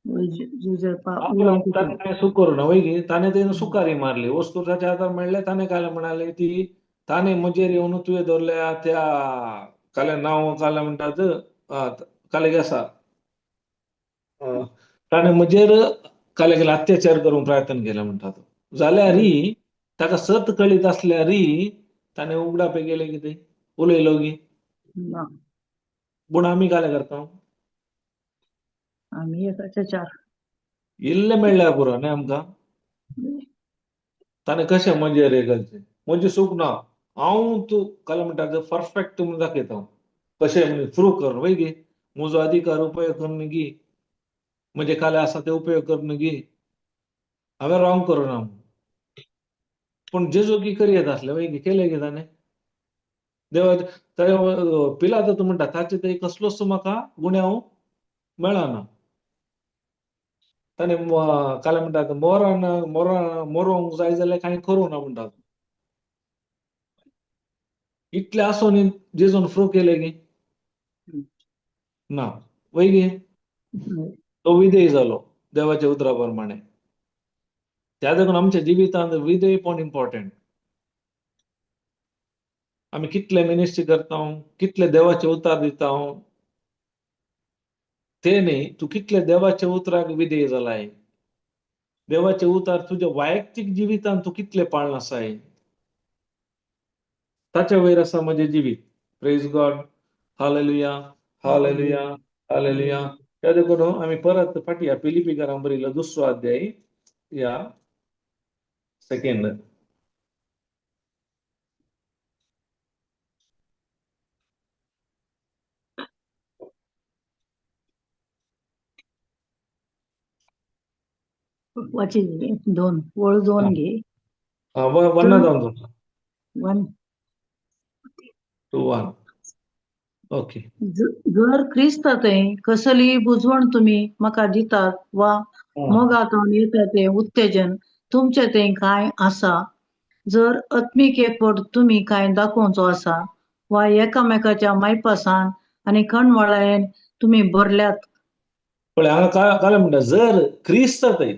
ताणें काय सुख करूना वय गी ताणें तें सुखारी मारली वस्तू ताच्या हातार मेळ्ळे ताणें काले म्हणाले ती ताणें म्हजेर येवन तुवें धरल्या त्या कालें नांव कालें म्हणटात काले आसा ताणें म्हजेर काले केला अत्याचार करूंक प्रयत्न केला म्हणटात जाल्यारय ताका सत कळीत आसल्यारय ताणें उगडापे केले कितें उलयलो गी ना पूण आमी कालें करता आमी एकाचे चार इल्लें मेळ्ळ्यार पुरो न्ही आमकां ताणें कशें म्हजेर हें करचें म्हजें सूख ना हांव तूं कालें म्हणटा तें परफेक्ट म्हूण दाखयता कशें म्हण प्रूव करून वय गी म्हजो अधिकार उपयोग करून गी म्हजे काले आसा ते उपयोग करून गी हांवें रॉंग करूना पूण जेजू की करीत आसलें वय गी केलें गी ताणें देवा पिलात म्हणटा ताचे थंय कसलोच म्हाका गुन्यांव मेळना ताणें कालें म्हणटात मरोंक जाय जाल्यार कांय करूं ना म्हणटात इतलें आसोन जेजून प्रूव केलें गी ना वय गी तो विधेय जालो देवाच्या उतरा प्रमाणे त्या देखून आमच्या जिवितांत विधेयपण इम्पॉर्टंट आमी कितले मिनिस्ट्री करता कितले देवाचे उतार दिता ते न्ही तूं कितले देवाच्या उतराक विधेय जालाय देवाचे उतार तुज्या वैयक्तीक जिवितांत तूं कितले पाळन आसाय ताच्या वयर आसा म्हजें जिवीत प्रेज गॉड हालेलुया हालेलुया हालेलुया त्या देखून आमी परत फाटया पिलिपिकारांक बरयलो 2रो अध्याय या सेकंड वाची दोन वळ दोन घे वन जावन वन 2 1 ओके जर क्रिस्त थंय कसलीय बुजवण तुमी म्हाका दितात वा मोगान येता तें उत्तेजन तुमचे थंय काय आसा जर आत्मीक एकवट तुम्ही काय दाखोवचो आसा वा एकामेकाच्या मायपासान आनी कणवळायेन तुम्ही भरल्यात पण हांगा काय म्हणटा, जर क्रिस्त थंय,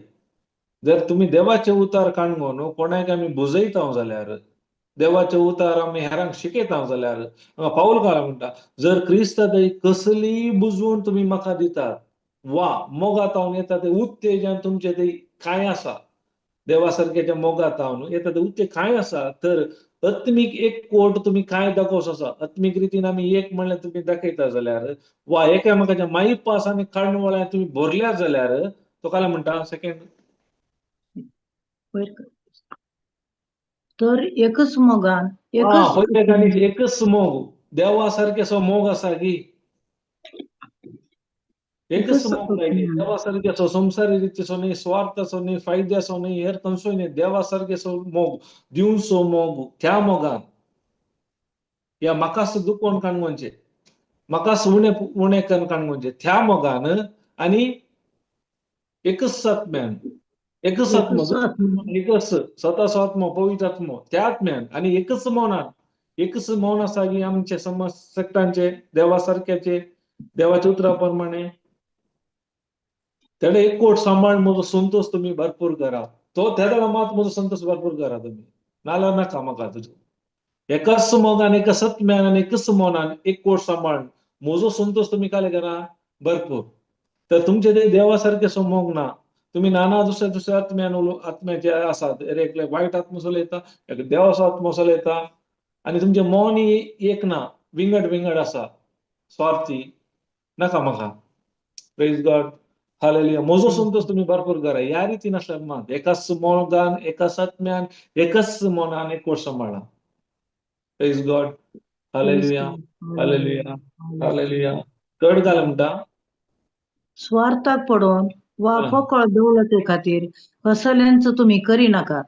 जर तुम्ही देवाचे उतार काणून कोणाक आमी बुजयता जाल्यार, देवाचे उतार आमी हेरांक शिकयता जाल्यार, हांगा पाऊल काय म्हणटा, जर क्रिस्त थंय कसली बुजवून तुम्ही म्हाका दितात वा मोगात हांव येता ते उत्तेजन तुमचे थंय काय आसा, देवा सारख्याच्या मोगात हांव येता ते उत्ते काय आसा, तर आत्मीक एकवट तुम्ही काय दाखोवस आसा, आत्मीक रितीन आमी एक म्हणल्यार तुम्ही दाखयता जाल्यार, वा एकामेकाच्या माईपास आनी कळवळ्यान तुम्ही भरल्या जाल्यार, तो काय म्हणटा सेकंड, वयर कर. तर एकच मोगान पहिले एकच गाणी एकच मोग, देवा सारखेसो मोग आसा की एकच मोग पाहिजे, देवा सारखेसो संसारी रीतीचो न्ही, स्वार्थाचो न्ही, फायद्याचो न्ही, हेर खंयचोय न्ही, देवा सारखेसो मोग, दिवचो मोग, त्या मोगान या म्हाकाच दुखोवन काणगोनचे, म्हाकाच उणे उणे करून काणगोनचे, त्या मोगान आनी एकच आत्म्यान, एकच आत्मा, एकच स्वताचो आत्मो, पवित्र आत्मो, त्या आत्म्यान आनी एकच मौनान, एकच मौन आसा की आमचे समज सट्टांचे, देवा सारख्याचे, देवाच्या उतरा प्रमाणे तेडे एकवट सांबाळून म्हजो संतोष तुम्ही भरपूर करा, तो तेदो मात म्हजो संतोष भरपूर करा तुम्ही, नाल्यार नाका म्हाका तुजो. एकाच मोगान, एकच आत्म्यान आनी एकच मौनान एकवट सांबाळून म्हजो संतोष तुम्ही काय करा भरपूर. तर तुमचे ते देवा सारखेसो मोग ना, तुम्ही नाना दुसऱ्या दुसऱ्या आत्म्याचे आसात, एकले वायट आत्मो चलयता, एक देवाचो आत्मो चलयता, आनी तुमचे मौन एक ना, विंगड विंगड आसा, स्वार्थी, नाका म्हाका. Praise God, hallelujah. म्हजो संतोष तुम्ही भरपूर करा, ह्या रितीन आसल्यार मात एकाच मोगान, एकाच आत्म्यान, एकच मौनान एकवट सांबाळा. प्रेज गॉड, हालेलुया, हालेलुया, हालेलुया. कळ्ळें काय म्हणटा? स्वार्थाक पडोन वा हा. फकळ दौलते खातीर कसल्यांच तुम्ही करिनाकात.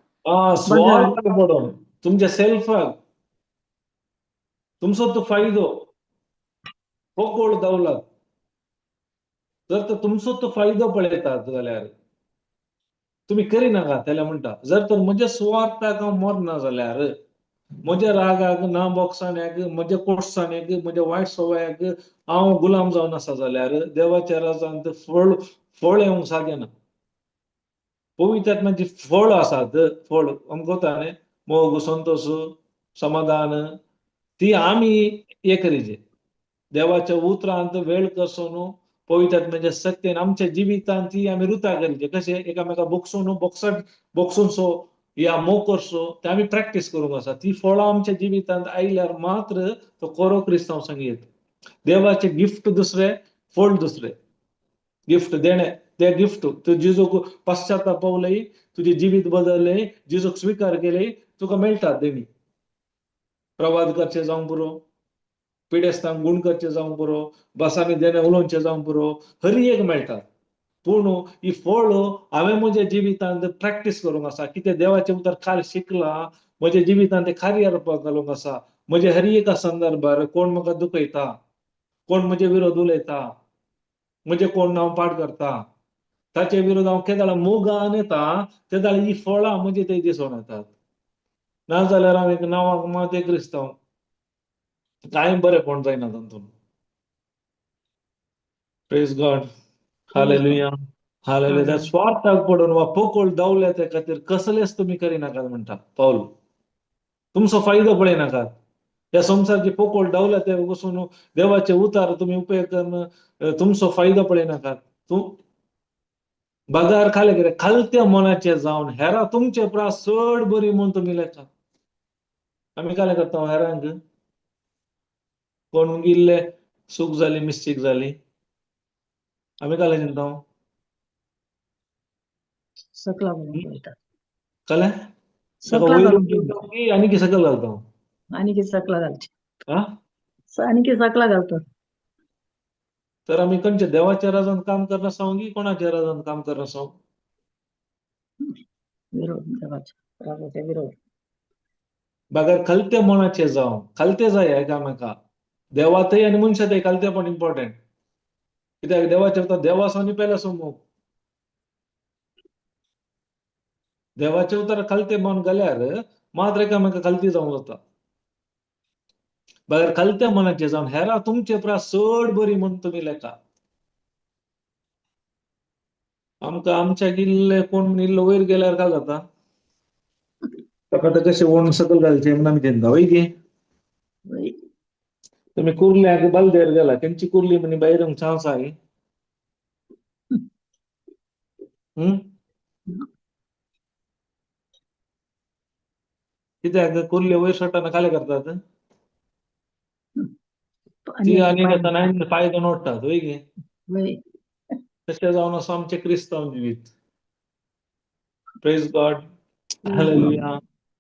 स्वार्थ पडून तुमच्या सेल्फाक, तुमचो तो फायदो, फोकोळ दौलत, जर तर तुमचो तो फायदो पळयतात जाल्यार तुम्ही करिनाका, त्याला म्हणटा. जर तर म्हज्या स्वार्थाक हांव मरना जाल्यार, म्हज्या रागाक, ना बोगसाण्याक, म्हज्या कोर्साण्याक, म्हज्या वायट सवयाक हांव गुलाम जावन आसा जाल्यार देवाच्या राजांत फळ येवंक साध्य ना. पवित्र आत्म्याची फळ आसात, फळ आमकां कोता न्ही, मोग, संतोष, समाधान, ती आमी हे करीचे, देवाच्या उतरांत वेळ करसून पवित्र आत्म्याच्या सत्तेन आमच्या जिवितांत ती आमी रुता करीचे. कशें एकामेकाक बोगसून सो या मोग करसो ते आमी प्रॅक्टीस करूंक आसा. ती फळां आमच्या जिवितांत आयल्यार मात्र तो खरो क्रिस्तांव संगीत. देवाचे गिफ्ट दुसरे, फळ दुसरे. गिफ्ट देणे, ते गिफ्ट तू जिजूक पश्चाताप पावलय, तुझे जिवीत बदलले, जिजूक स्वीकार केले, तुका मेळटात देणी. प्रवाद करचे जावं पुरो, पिडेस्तांक गुण करचे जावं पुरो, बसांनी देणे उलोवचे जावं पुरो, हर एक मेळटा. पूण ही फळ हांवें म्हज्या जिवितांत प्रॅक्टीस करूंक आसा. कितें देवाचे उतर काल शिकला, म्हज्या जिवितांत ते कार्यार घालूंक आसा. म्हज्या हर एका संदर्भार कोण म्हाका दुखयता, कोण म्हजे विरोध उलयता, म्हजे कोण हांव पाड करता, ताचे विरोध हांव केदाळ मोगान येता, तेदाळ ही फळां म्हजे थंय दिसून येतात. नाजाल्यार हांव एक नांवाक मात एक क्रिस्तांव, कांय बरेंपण जायना तातूंत. प्रेज गॉड, हालेलुया, हालेलुया. स्वार्थाक पडून वा पोकळ दौलते खातीर कसलेच तुम्ही करिनाकात म्हणटा पाऊल. तुमचो फायदो पळयनाकात. त्या संसारची पोकळ दौलते वचून देवाचे उतार तुम्ही उपयोग करून तुमचो फायदो पळयनाकात. बाजार खाले कितें खालत्या मनाचे जावन हेरां तुमचे प्रास चड बरी म्हूण तुमी लेखा. आमी काय करता हेरांक, कोण गेल्ले सूख जाली, मिस्टेक जाली, आमी काय चिंता सकला म्हणून पळयतात. कळ्ळें? ताका सकला वयरून घालून चिंता की आनी सकयल घालता. आनी कितें सकला घालचे, हा, आनी कितें सकला घालतात. तर आमी खंयच्या देवाच्या राजांत काम करना आसां की कोणाच्या राजांत काम करना आसां? विरोध देवाच्या राजाचे विरोध. बागर खालत्या मनाचे जावं, खालते जाय एकामेकाक. देवातय आनी मनशातय खालतेपण इम्पॉर्टंट. कित्याक देवाचे उतर देवासो आनी पेलासो मोग. देवाचे उतर खालते मन जाल्यार मात्र एकामेका खालती जाऊन जाता भायर खालत्या मनाचे जाऊन हेरा तुमचे प्रा चड बरी म्हण तुमी लेखा आमकां आमच्या गिल्ले कोण इल्लो वयर गेल्यार काय जाता ताका ते कशे ओण सकल घालचे म्हणून आमी चिंता वय गे वय. तुम्ही कुर्ल्याक बालदेर गेला तेंची कुर्ली म्हणे भायर चान्स आहे कित्याक कुर्ले वयर सट्टाना काले करतात ती पाण्याचे आणि पाणी नाही फायदो नोडटात वय गे वय. तशें जावन असो आमचे क्रिस्तांव जिवीत प्रेज गॉड हालेलुया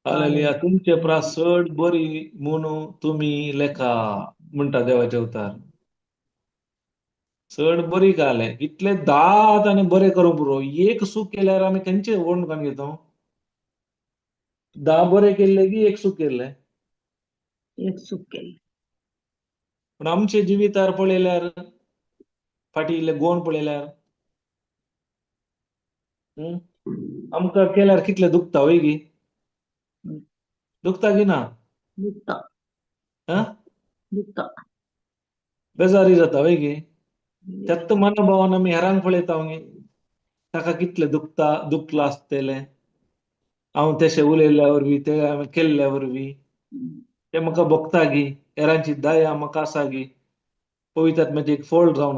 हालेलुया तुमचे प्रा चड बरी म्हणू तुमी लेखा म्हणटा देवाचे उतार चड बरी गाले इतले दात आनी बरें करूं पुरो एक सूख केल्यार आमी खंयचे वण करून घेतो 10 बरे केल्ले की एक सूख केल्ले एक चूक केली पण आमचे जिवितार पळयल्यार फाटी इल्ले गोवन पळयल्यार आमकां केल्यार कितले दुखता वय गी दुखता की ना दुखता हा दुखता बेजारी जाता वय गी त्यात मनोभावान आमी हेरांक पळयता गे ताका कितले दुखता दुखला आसतले हांव तशें उलयल्ल्या वरवीं ते हांवें केल्ल्या वरवीं ते म्हाका भोगता गी हेरांची दया म्हाका आसा गी पवित्र आत्म्याचे एक फळ जावन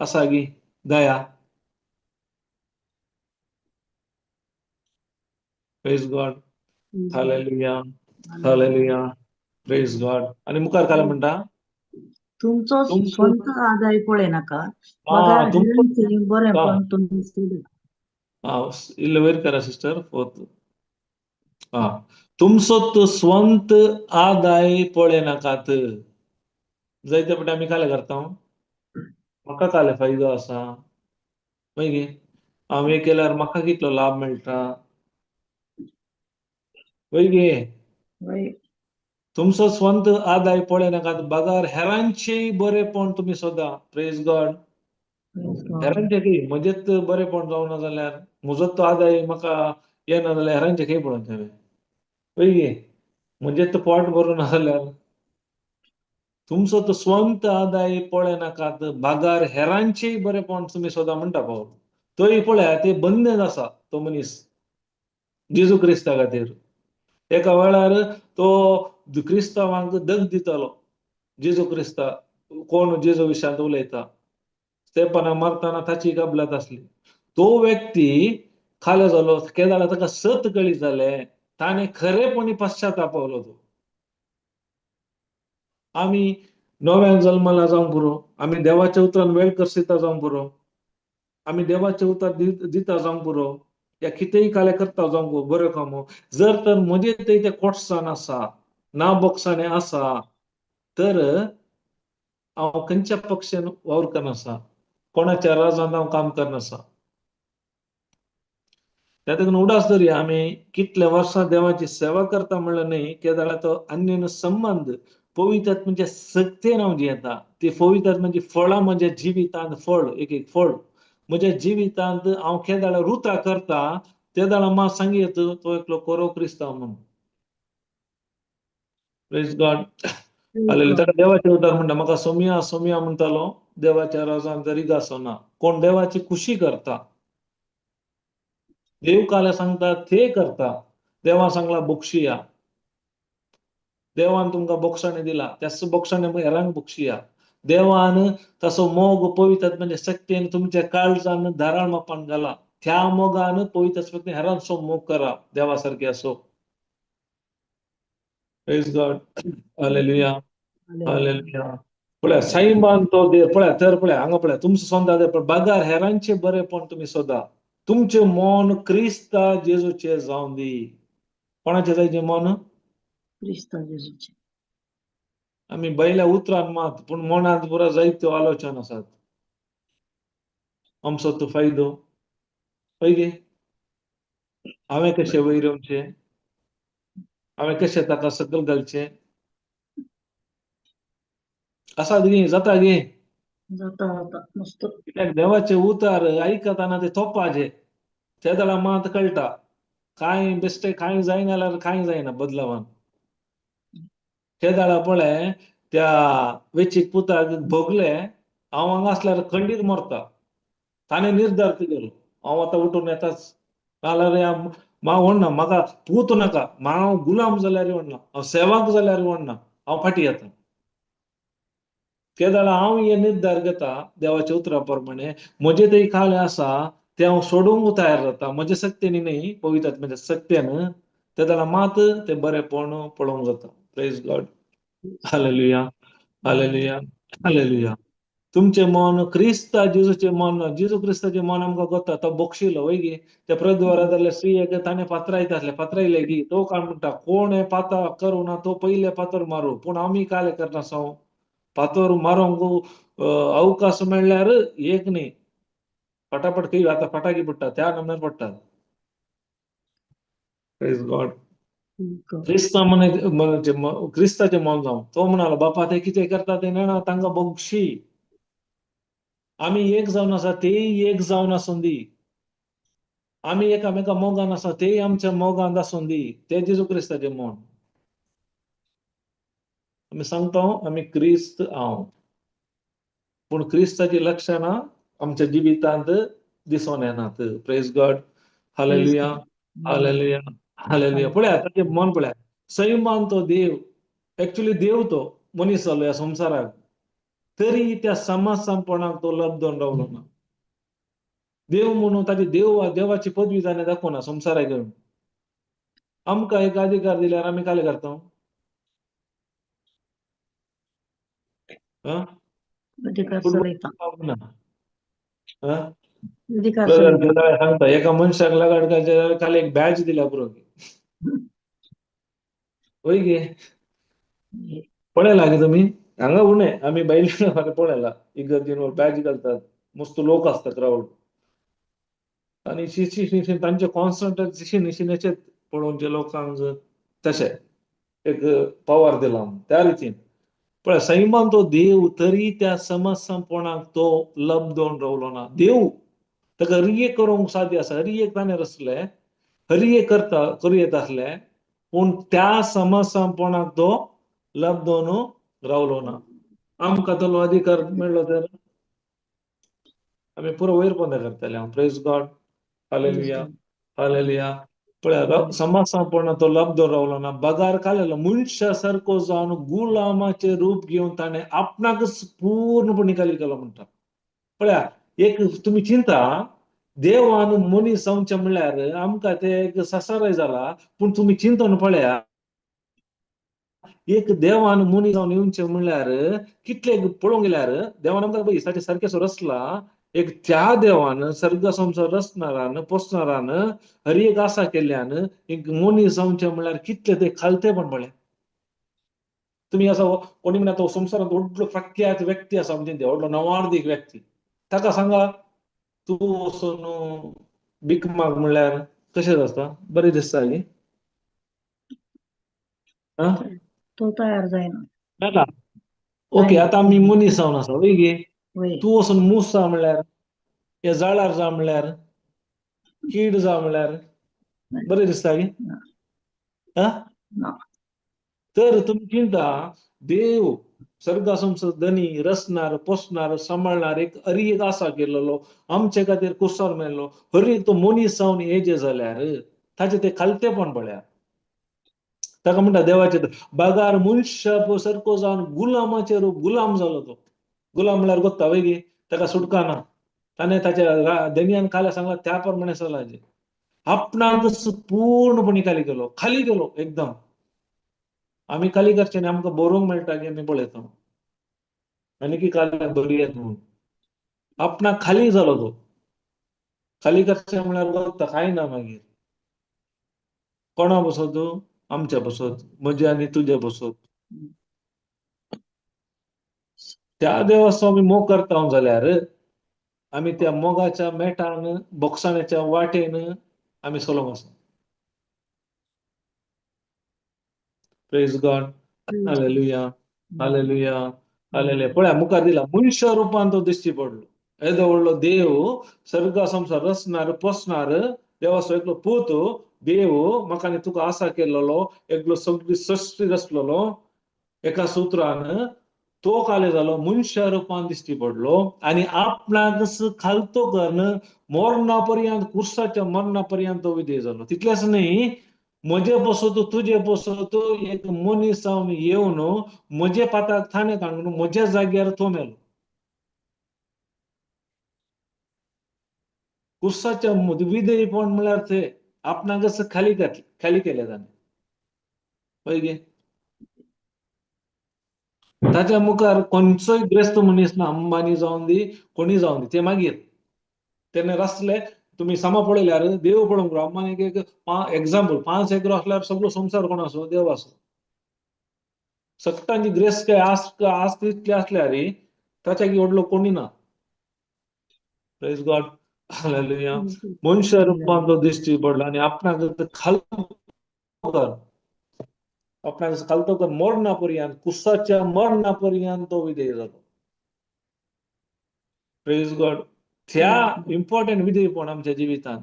आसा गी दया प्रेज गॉड हालेलुया हालेलुया प्रेज गॉड आणि मुखार काय म्हणटा तुमचो तुमचो स्वंत आदाय पळयनाका हा पगार तुमचो हेरांचे बरेपण तुमी हा इल्लो वयर करा सिस्टर फोर्थ हा तुमचो तो स्वंत आदाय पळयनाकात जायते फावटी आमी काय करता म्हाका काय फायदो आसा वय गे हांव हे केल्यार म्हाका कितलो लाभ मेळटा वय गे वय. तुमचो स्वंत आदाय पळयनाकात बाजार हेरांचेय बरेपण तुमी सोदा प्रेज गॉड हेरांचे की म्हजेच बरेपण जावना जाल्यार म्हजोच तो आदाय म्हाका येना जाल्यार हेरांचे खंय पळोवचे हांवें वय गे म्हजेच पोट भरूना जाल्यार तुमचो तो स्वंत आदाय पळयनाकात बागार हेरांचेय बरेपण तुमी सोदा म्हणटा पावल तोय पळया ते बंधन आसा तो मनीस जेजू क्रिस्ता खातीर एका वेळार तो क्रिस्तावांक दग दितालो जेजू क्रिस्ता कोण जेजू विशयांत उलयता स्तेफाना मारतना ताची गबलात आसली तो व्यक्ती खालो जालो केदार ताका 7 कळी जाले ताणे खरेपणी पश्चातापवलो तो आमी नव्या जल्माला जावंक पुरो आमी देवाच्या उतरान वेळ करसिता जावंक पुरो आमी देवाचे उतर दिता जावंक पुरो या कितेंय काले करता जावंक बऱ्यो कामो जर तर म्हजे ते कोटसान आसा ना बोगसाणे आसा तर हांव खंयच्या पक्षान वावर करनासा कोणाच्या राजांत हांव काम करनासा त्या देखून उडास धरया आमी कितले वर्सां देवाची सेवा करता म्हणलें न्हय केदार तो अन्यन संबंध पवित्र आत्म्याच्या सक्तेन हांव जियेता ती पवित्र आत्म्याची फळां म्हज्या जिवितांत फळ एक फळ म्हज्या जिवितांत हांव केदार रुता करता ते दाडा मा सांगयत तो एकलो कोरो क्रिस्तांव म्हणून प्रेज गॉड हालेलुया ताका देवाचे उतर म्हणटा म्हाका सोमिया सोमिया म्हणटालो देवाच्या राजांत जरी आसना कोण देवाची खुशी करता देव काले सांगता ते करता देवा सांगला बक्षिया देवान तुमकां बोगसाणे दिला त्याच बोगसाणे हेरांक बक्षिया देवान तसो मोग पवित्र म्हणजे शक्तीन तुमच्या काळजान धाराळ मापान घाला त्या मोगान पवित्र हेरांचो मोग करा देवा सारखे असो प्रेज गॉड हालेलुया हालेलुया पळया साईबान तो दे पळया तर पळया हांगा पळया तुमचो सोंता दे पण बागार हेरांचे बरेपण तुमी सोदा तुमचे मन क्रिस्ता जेजूचे जावन दी कोणाचे जायचे मन क्रिस्ता जेजूचे आमी बैल्या उतरान मात पूण मनांत पुरो जायत्यो आलोचना आसात आमचो तो फायदो पळय गे हांवें कशें वयर येवचें हांवें कशें ताका सकयल घालचें आसात गे जाता गे जाता जाता मस्त कित्याक देवाचे उतार आयकताना ते तोपाचे त्या दाडा मात कळटा कांय बेश्टे कांय जायना जाल्यार कांय जायना बदलावान. हे दाळा पळय त्या वेचीक पुताक भोगले हांव हांगा असल्यार खंडीत मरता. ताणें निर्धार केलो हांव आतां उठून येताच. नाल्यार हांव म्हणना म्हाका पूत नाका, हांव गुलाम जाल्यार म्हणना, हांव सेवाक जाल्यार म्हणना, हांव फाटीं येता. ते दाळा हांव हे निर्धार घेता देवाच्या उतरा प्रमाणे म्हजे ते खाले आसा ते हांव सोडूंक तयार जाता. म्हजे सत्तेनी न्ही, पवित्र आत्म्याच्या सत्तेन. ते दाळा मात ते बरेपण पळोवंक जाता. Praise God. हालेलुया, हालेलुया, हालेलुया. तुमचे मन क्रिस्ता जेजूचे मन, जेजू क्रिस्ताचे मन आमकां कोत्ता तो बक्षिलो वय गे. त्या प्रद्वारा जाल्यार स्त्रियेक ताणें पात्रायता आसले, पात्रायले गी तो काय म्हणटा कोण हे पाता करू ना तो पयले पातर मारू, पूण आमी काले करनासो पातर मारूंक अवकाश मेळ्ळ्यार एक न्ही फटाफट खंय आतां फटाकी पडटा त्या नम्यान पडटा. Praise God. क्रिस्ता म्हणजे क्रिस्ताचे मन जावन तो म्हणालो बापा ते कितें करता ते नेणा तांकां बक्षी. आमी एक जावन आसा तेय एक जावन आसूं दी. आमी एकामेका मोगान आसा तेय आमच्या मोगान आसूं दी. ते जेजू क्रिस्ताचे मन. आमी सांगता आमी क्रिस्त हांव, पूण क्रिस्ताची लक्षणां आमच्या जिवितांत दिसून येनात. Praise God. हालेलुया, हालेलुया, हालेलुया. पळया ताचें मन पळया सैमान तो देव, एक्चुअली देव तो मनीस जालो ह्या संवसाराक, तरी त्या समर्थपणाक तो लबदोन रावलो ना. देव म्हणून ताची देवाची पदवी ताणें दाखोवना संवसाराक घेवन. आमकां एक अधिकार दिल्यार आमी काले करता? अधिकार फुटबॉल चलयता. ना. अधिकार ब्रदर चलयता. सांगता एका मनशाक लगाड खाली एक बॅच दिल्या पुरो वय गे. पळयला गे तुमी हांगा उणे आमी बायले पळयला इगर्जेन बॅच घालतात, मस्त लोक आसता क्राऊड आनी तांचे कॉन्सन्ट्रेशन पळोवनचे लोकांक तशें एक पावर दिला त्या रितीन. पण सैमान तो देव तरी त्या समर्थपणाक तो लबदोन रावलो ना. देव ताका हरिये करूंक साध्य आसा, हरियेक ताणें रचले, हरिये करूं येता आसले, पूण त्या समर्थपणाक तो लबदोन रावलो ना. आमकां तो अधिकार मेळ्ळो तर आमी पुरो वैरपण करतले. हांव प्रेज गॉड. Hallelujah, hallelujah. पळया समर्थपणाक तो लबदोन रावलो ना. बगार काडलेलो मनशा सारको जावन गुलामाचे रूप घेवन ताणें आपणाकच पूर्णपणी खाली केलो म्हणटा. पळया एक तुमी चिंता देवान मनीस जावचें म्हणल्यार आमकां ते एक ससारय जाला, पूण तुमी चिंतून पळया एक देवान मनीस जावन येवचें म्हणल्यार कितले पळोवंक गेल्यार देवान आमकां दिसता सारकें रचला. एक त्या देवान सर्ग संवसार रचणारान पोसणारान हर एक आसा केल्ल्यान एक मनीस जावचें म्हणल्यार कितले ते खालतेपण पळया. तुमी असो कोणी म्हणा तो संवसारांत व्हडलो प्रख्यात व्यक्ती आसा म्हणजे व्हडलो नवार्दीक व्यक्ती, ताका सांगा तूं वचून भीक माग म्हणल्यार कशें जाता? बरें दिसता न्ही? तो तयार जायना. नाका ओके आतां आमी मनीस जावन आसा वय गे. तूं वचून मूस जा म्हणल्यार या झाडार जा म्हणल्यार कीड जा म्हणल्यार बरें दिसता गे? तर तुमी चिंता देव सर्गा संवसार धनी रचणार, पोसणार, सांबाळणार एक हर आसा केलेलो आमचे खातीर कुसर मेळ्ळो, हर एक तो मनीस जावन हेजे जाल्यार ताचे ते खालतेपण पळया. ताका म्हणटा देवाचे बागार मनशा सारको जावन गुलामाचे रूप गुलाम जालो तो. गुलाम म्हणल्यार कोत्ता वय गे ताका सुटका ना. ताणें ताच्या धनयान काल्या सांगला त्या प्रमाणे चलायचे. आपणाकच पूर्णपणी खाली गेलो एकदम. आमी खाली करचे न्ही आमकां बरोवंक मेळटा की आमी पळयता आनी की काल्याक बरी येत म्हणून. आपणाक खाली जालो तो. खाली करचे म्हणल्यार कोत्ता कांय ना मागीर. कोणा बसत आमच्या बसत म्हजे आनी तुजे बसत. त्या देवाचो आमी मोग करता जाल्यार आमी त्या मोगाच्या मेटान बोगसाण्याच्या वाटेन आमी चलोंक आसा. Praise God. हालेलुया, हालेलुया, हालेलुया. पळया मुखार दिला मनशा रुपान तो दिश्टी पडलो. येदो व्हडलो देव सर्गा संवसार रचणार पोसणार देवाचो एकलो पूत देव म्हाका आनी तुका आसा केल्लो एकलो सगळी सृष्टी रचलेलो एका सुत्रान तो काले जालो मनशा रुपान दिश्टी पडलो आणि आपणाक खालतो करून मरणापर्यंत कुर्साच्या मरणापर्यंत तो विधेय जालो. तितलेंच न्ही, म्हजे बसत तुझे बसत एक मनीस जावन येवन म्हजे पाताक थाने काडून म्हज्या जाग्यार तो मेलो. कुर्साच्या विधेयपण म्हळ्यार ते आपणाक खाली केले ताणें. पळय गे, ताच्या मुखार खंयचोय ग्रेस्त मनीस ना, अंबानी जावन दी कोणी जावन दी, ते मागीर तेणे रचले. तुम्ही समा पळयल्यार देव पळोवंक अंबानीक एक एक्झाम्पल 5 एकर असल्यार सगळो संसार कोण असो, देव असो. सत्तांची ग्रेस काय आज तितली असल्यार ताच्या व्हडलो कोणी ना. Praise God, hallelujah. मनुष्य रुपान तो दिश्टी पडला आणि आपणाक खालतो कर मरणापर्यंत, कुसाच्या मरणापर्यंत तो विधेय जालो. Praise God. त्या इम्पॉर्टंट विधेयपण आमच्या जिवितांत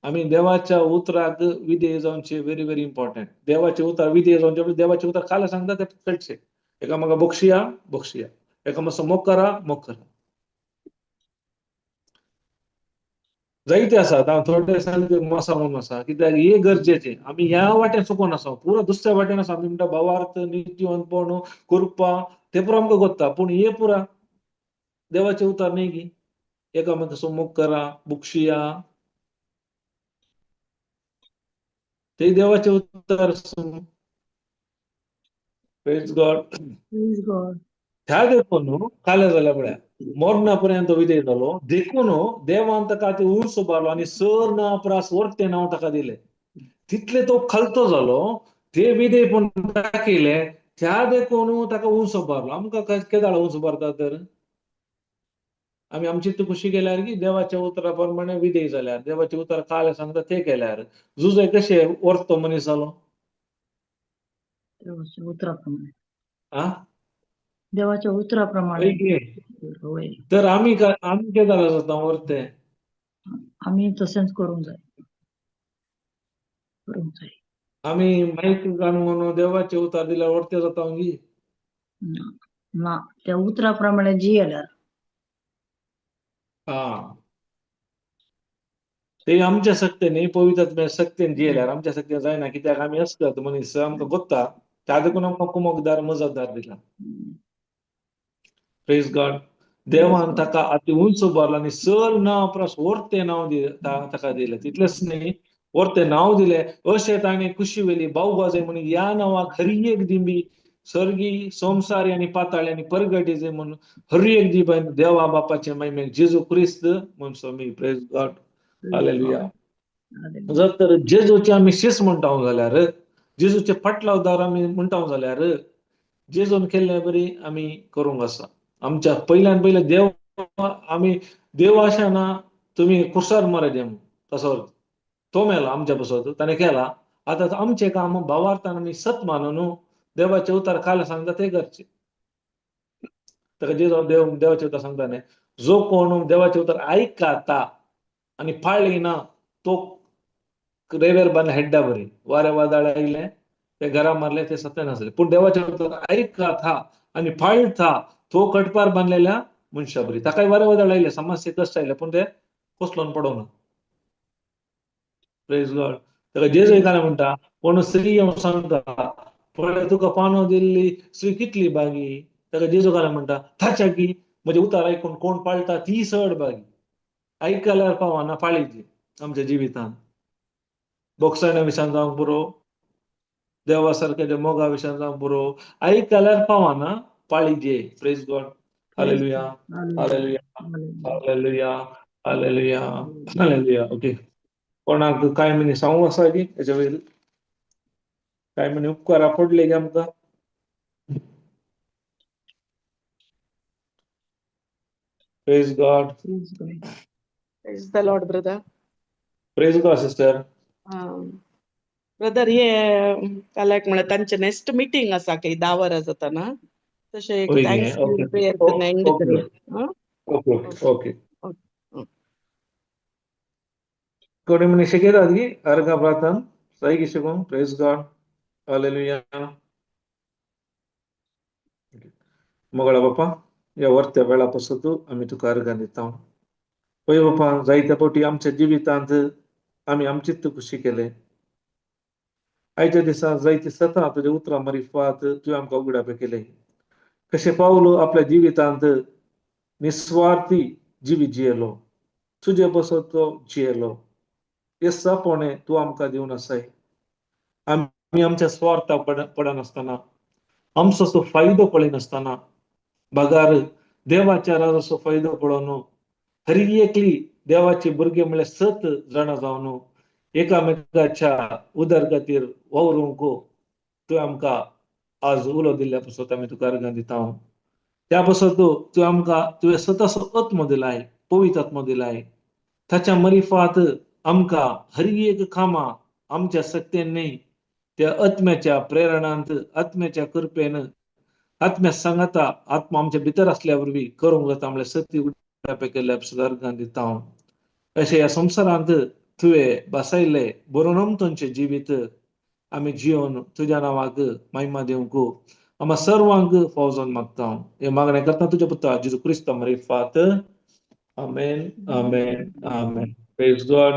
आम्ही देवाच्या उतराक विधेय जावचे व्हेरी व्हेरी इम्पॉर्टंट. देवाचे उतर विधेय जावचे, देवाचे उतर खाला सांगता ते कळचे. एका म्हाका बक्षिया, एका मातसो मोग करा. जायते आसात, हांव थोडे सांगता मसा म्हणून आसा, कित्याक हे गरजेचे. आमी ह्या वाटेन चुकोन आसा, पुरो दुसऱ्या वाटेन आसा. आमी म्हणटा भावार्थ, नित्यवंतपण, कृपा ते पुरो आमकां कोत्ता, पूण हे पुरा देवाचे उतर न्ही की. एका मातसो मोग करा, बुक्षिया, ते देवाचे उतर. Praise God. ह्या देखून काले जाल्या पळय मरणापर्यंत विधेय जालो. देखून देवान ताका ते उंच उबारलो आणि सर ना प्रास वर्ते नांव ताका दिले. तितले तो खालतो जालो, ते विधेय पण केले. त्या देखून ताका उंच उबारलो. आमकां केदाळ उंच उबारता तर आमी आमची खुशी केल्यार की देवाच्या उतरा प्रमाणे विधेय जाल्यार, देवाचे उतर काले सांगता ते केल्यार. जुजे कशे वर्तो मनीस जालो उतराप्रमाणे, आ देवाच्या उतराप्रमाणे. तर आम्ही केदाळ जाता वर्ते. आम्ही तसेच करूंक जाय. आम्ही माहीत म्हणून देवाचे उतार दिल्यार वर्ते जाता ना, त्या उतराप्रमाणे जियेल्यार. ते आमच्या सक्तीने पवित्र सक्तीन जियेल्यार आमच्या सक्तीन जायना. कित्याक आमी असतात मनीस, आमकां गोत्ता. त्या देखून आमकां कुमकदार मजतदार दिला. Praise God. देवान ताका अति उंच उबारला आणि सर नांव प्रस वर्ते नांव ताका दिले. तितलेच न्ही, वर्ते नांव दिले. अशें ताणें खुशी वेली भाऊबाजे म्हणून या नांवाक हरी एक दिंबी सर्गी, संसारी आणि पाताळी आणि परगटी जे म्हणून हरी एक दिबन देवा बापाचे महिमेक जेजू ख्रिस्त म्हणसो मी. प्रेज गॉड, हालेलुया. जर तर जेजूचे आमी शिस म्हणटा जाल्यार, जेजूचे फाटलावदार आमी म्हणटा जाल्यार जेजून केल्ले बरी आमी करूंक आसा. आमच्या पहिल्यान पहिले देव आमी देव अशा ना तुम्ही कुर्सार मरे दे तसो तो मेला आमच्या बसत ताणें केला. आता आमचे काम भावार्थान आमी सत मानून देवाचे उतार खाला सांगता ते करचे. ताका देवाचे उतार सांगता न्ही, जो कोण देवाचे उतार आयकता आणि पाळली ना तो रेवेर बांदले हेड्डा बरी. वारे वादळ आयले, ते घरा मारले, ते सत्य नसले. पूण देवाचे उतार आयकता आणि पाळता तो कटपार बांधलेल्या मनशा बरी. ताकाय वारे वादळ आयले, समस्या कष्ट आयले, पूण ते कोसलोन पडोना. Praise God. ताका जेजू एकाने म्हणटा, कोण स्त्री येवन सांगता पळय तुका पानो दिल्ली स्त्री कितली बागी. ताका जेजू काले म्हणटा थाच्या की म्हणजे उतार ऐकून कोण पाळटा ती चड बागी. आयकल्यार पावाना पाळीची आमच्या जिवितांत. बोगसाण्या विशान जावंक पुरो, देवा सारख्या मोगा विशान जावंक पुरो, आयकल्यार पावाना पाळीजे. प्रेज गॉड, हालेलुया, हालेलुया, हालेलुया, हालेलुया, हालेलुया. ओके, कोणाक काय म्हणे सांगू आसा की हेच्या वयर काय म्हणे उपकारा पडले की आमकां. Praise God. Praise the Lord, brother. Praise God sister. Brother हे काल्याक म्हळ्यार तांचे नेक्स्ट मिटींग आसा की 10 वरां जाता ना, तशें एक थँक्स प्रेयर करून एंड करूया. Okay okay. कोणी मनीषे घेतात की अर्घा प्रार्थना सही की शिकून प्रेज गॉड हालेलुया. मगळा बाप्पा या वर्त्या वेळापासून तू आम्ही तुका अर्घा दिता. पळय बाप्पा जायत्या पोटी आमच्या जिवितांत आम्ही आमची खुशी केले. आयच्या दिसा जायती सता तुझ्या उतरा मारिफात तू आमकां उगडापे केले. कशे पावलो आपल्या जिवितांत निस्वार्थी जिवीत जियेलो, तुझे बसो तो जियेलो. येसापणे तू आमकां दिवन आसाय. आम्ही आमच्या स्वार्था पडनासतना आमचो फायदो पळयनासतना बगार देवाच्या राजाचो फायदो पळोवन हर एकली देवाची भुरगे म्हळ्यार 7 जाणां जावन एकामेकाच्या उदरगतीर वावरूंक तू आमकां आज उलो दिल्ल्या पासून आमी तुका अर्घ दिता. त्या पासून तू आमकां तुवें स्वताचो आत्मो दिलाय, पवित्र आत्मो दिलाय. ताच्या मरिफात आमकां हर एक कामां आमच्या शक्तीन न्ही, त्या आत्म्याच्या प्रेरणांत आत्म्याच्या कृपेन आत्म्या सांगता आत्मा आमच्या भितर असल्या वरवीं करूंक जाता म्हळ्यार सती उगडापे केल्ल्या पासून अर्घ दिता. अशें ह्या संवसारांत तुवें बसयल्ले बरोनमतांचे जिवीत आमी जिवन तुज्या नांवाक महिमा दिवंक आम्हा सर्वांक फौजोन मागता. हे मागणे करता तुज्या पुता जेजू क्रिस्त मरिफात. आमेन आमेन आमेन. Praise God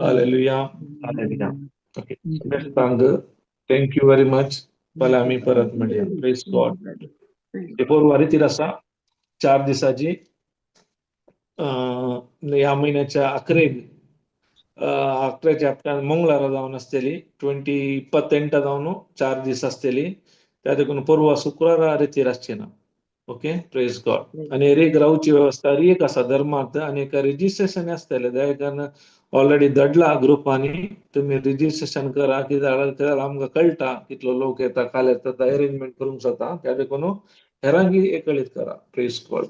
hallelujah hallelujah. Okay बेस्तांग थँक यू व्हेरी मच. फाल्यां आमी परत मेळया. Praise God. हे पोरवा रितीर आसा 4 दिसाची ह्या महिन्याच्या 11च्या हप्त्यान मंगळारा जावन आसतली 28 जावन 4 दीस आसतली. त्या देखून परवा शुक्रारा रितीर आसची ना. Okay praise God. आणि रेक रावची व्यवस्था एक आसा धर्मार्थ आणि एक रजिस्ट्रेशन आसतले त्या कारण ऑलरेडी धाडला ग्रुपांनी. तुम्ही रजिस्ट्रेशन करा कित्याक आमकां कळटा कितलो लोक येता काल येता अरेंजमेंट करूंक जाता. त्या देखून हेरांकी एक कळीत करा. Praise God.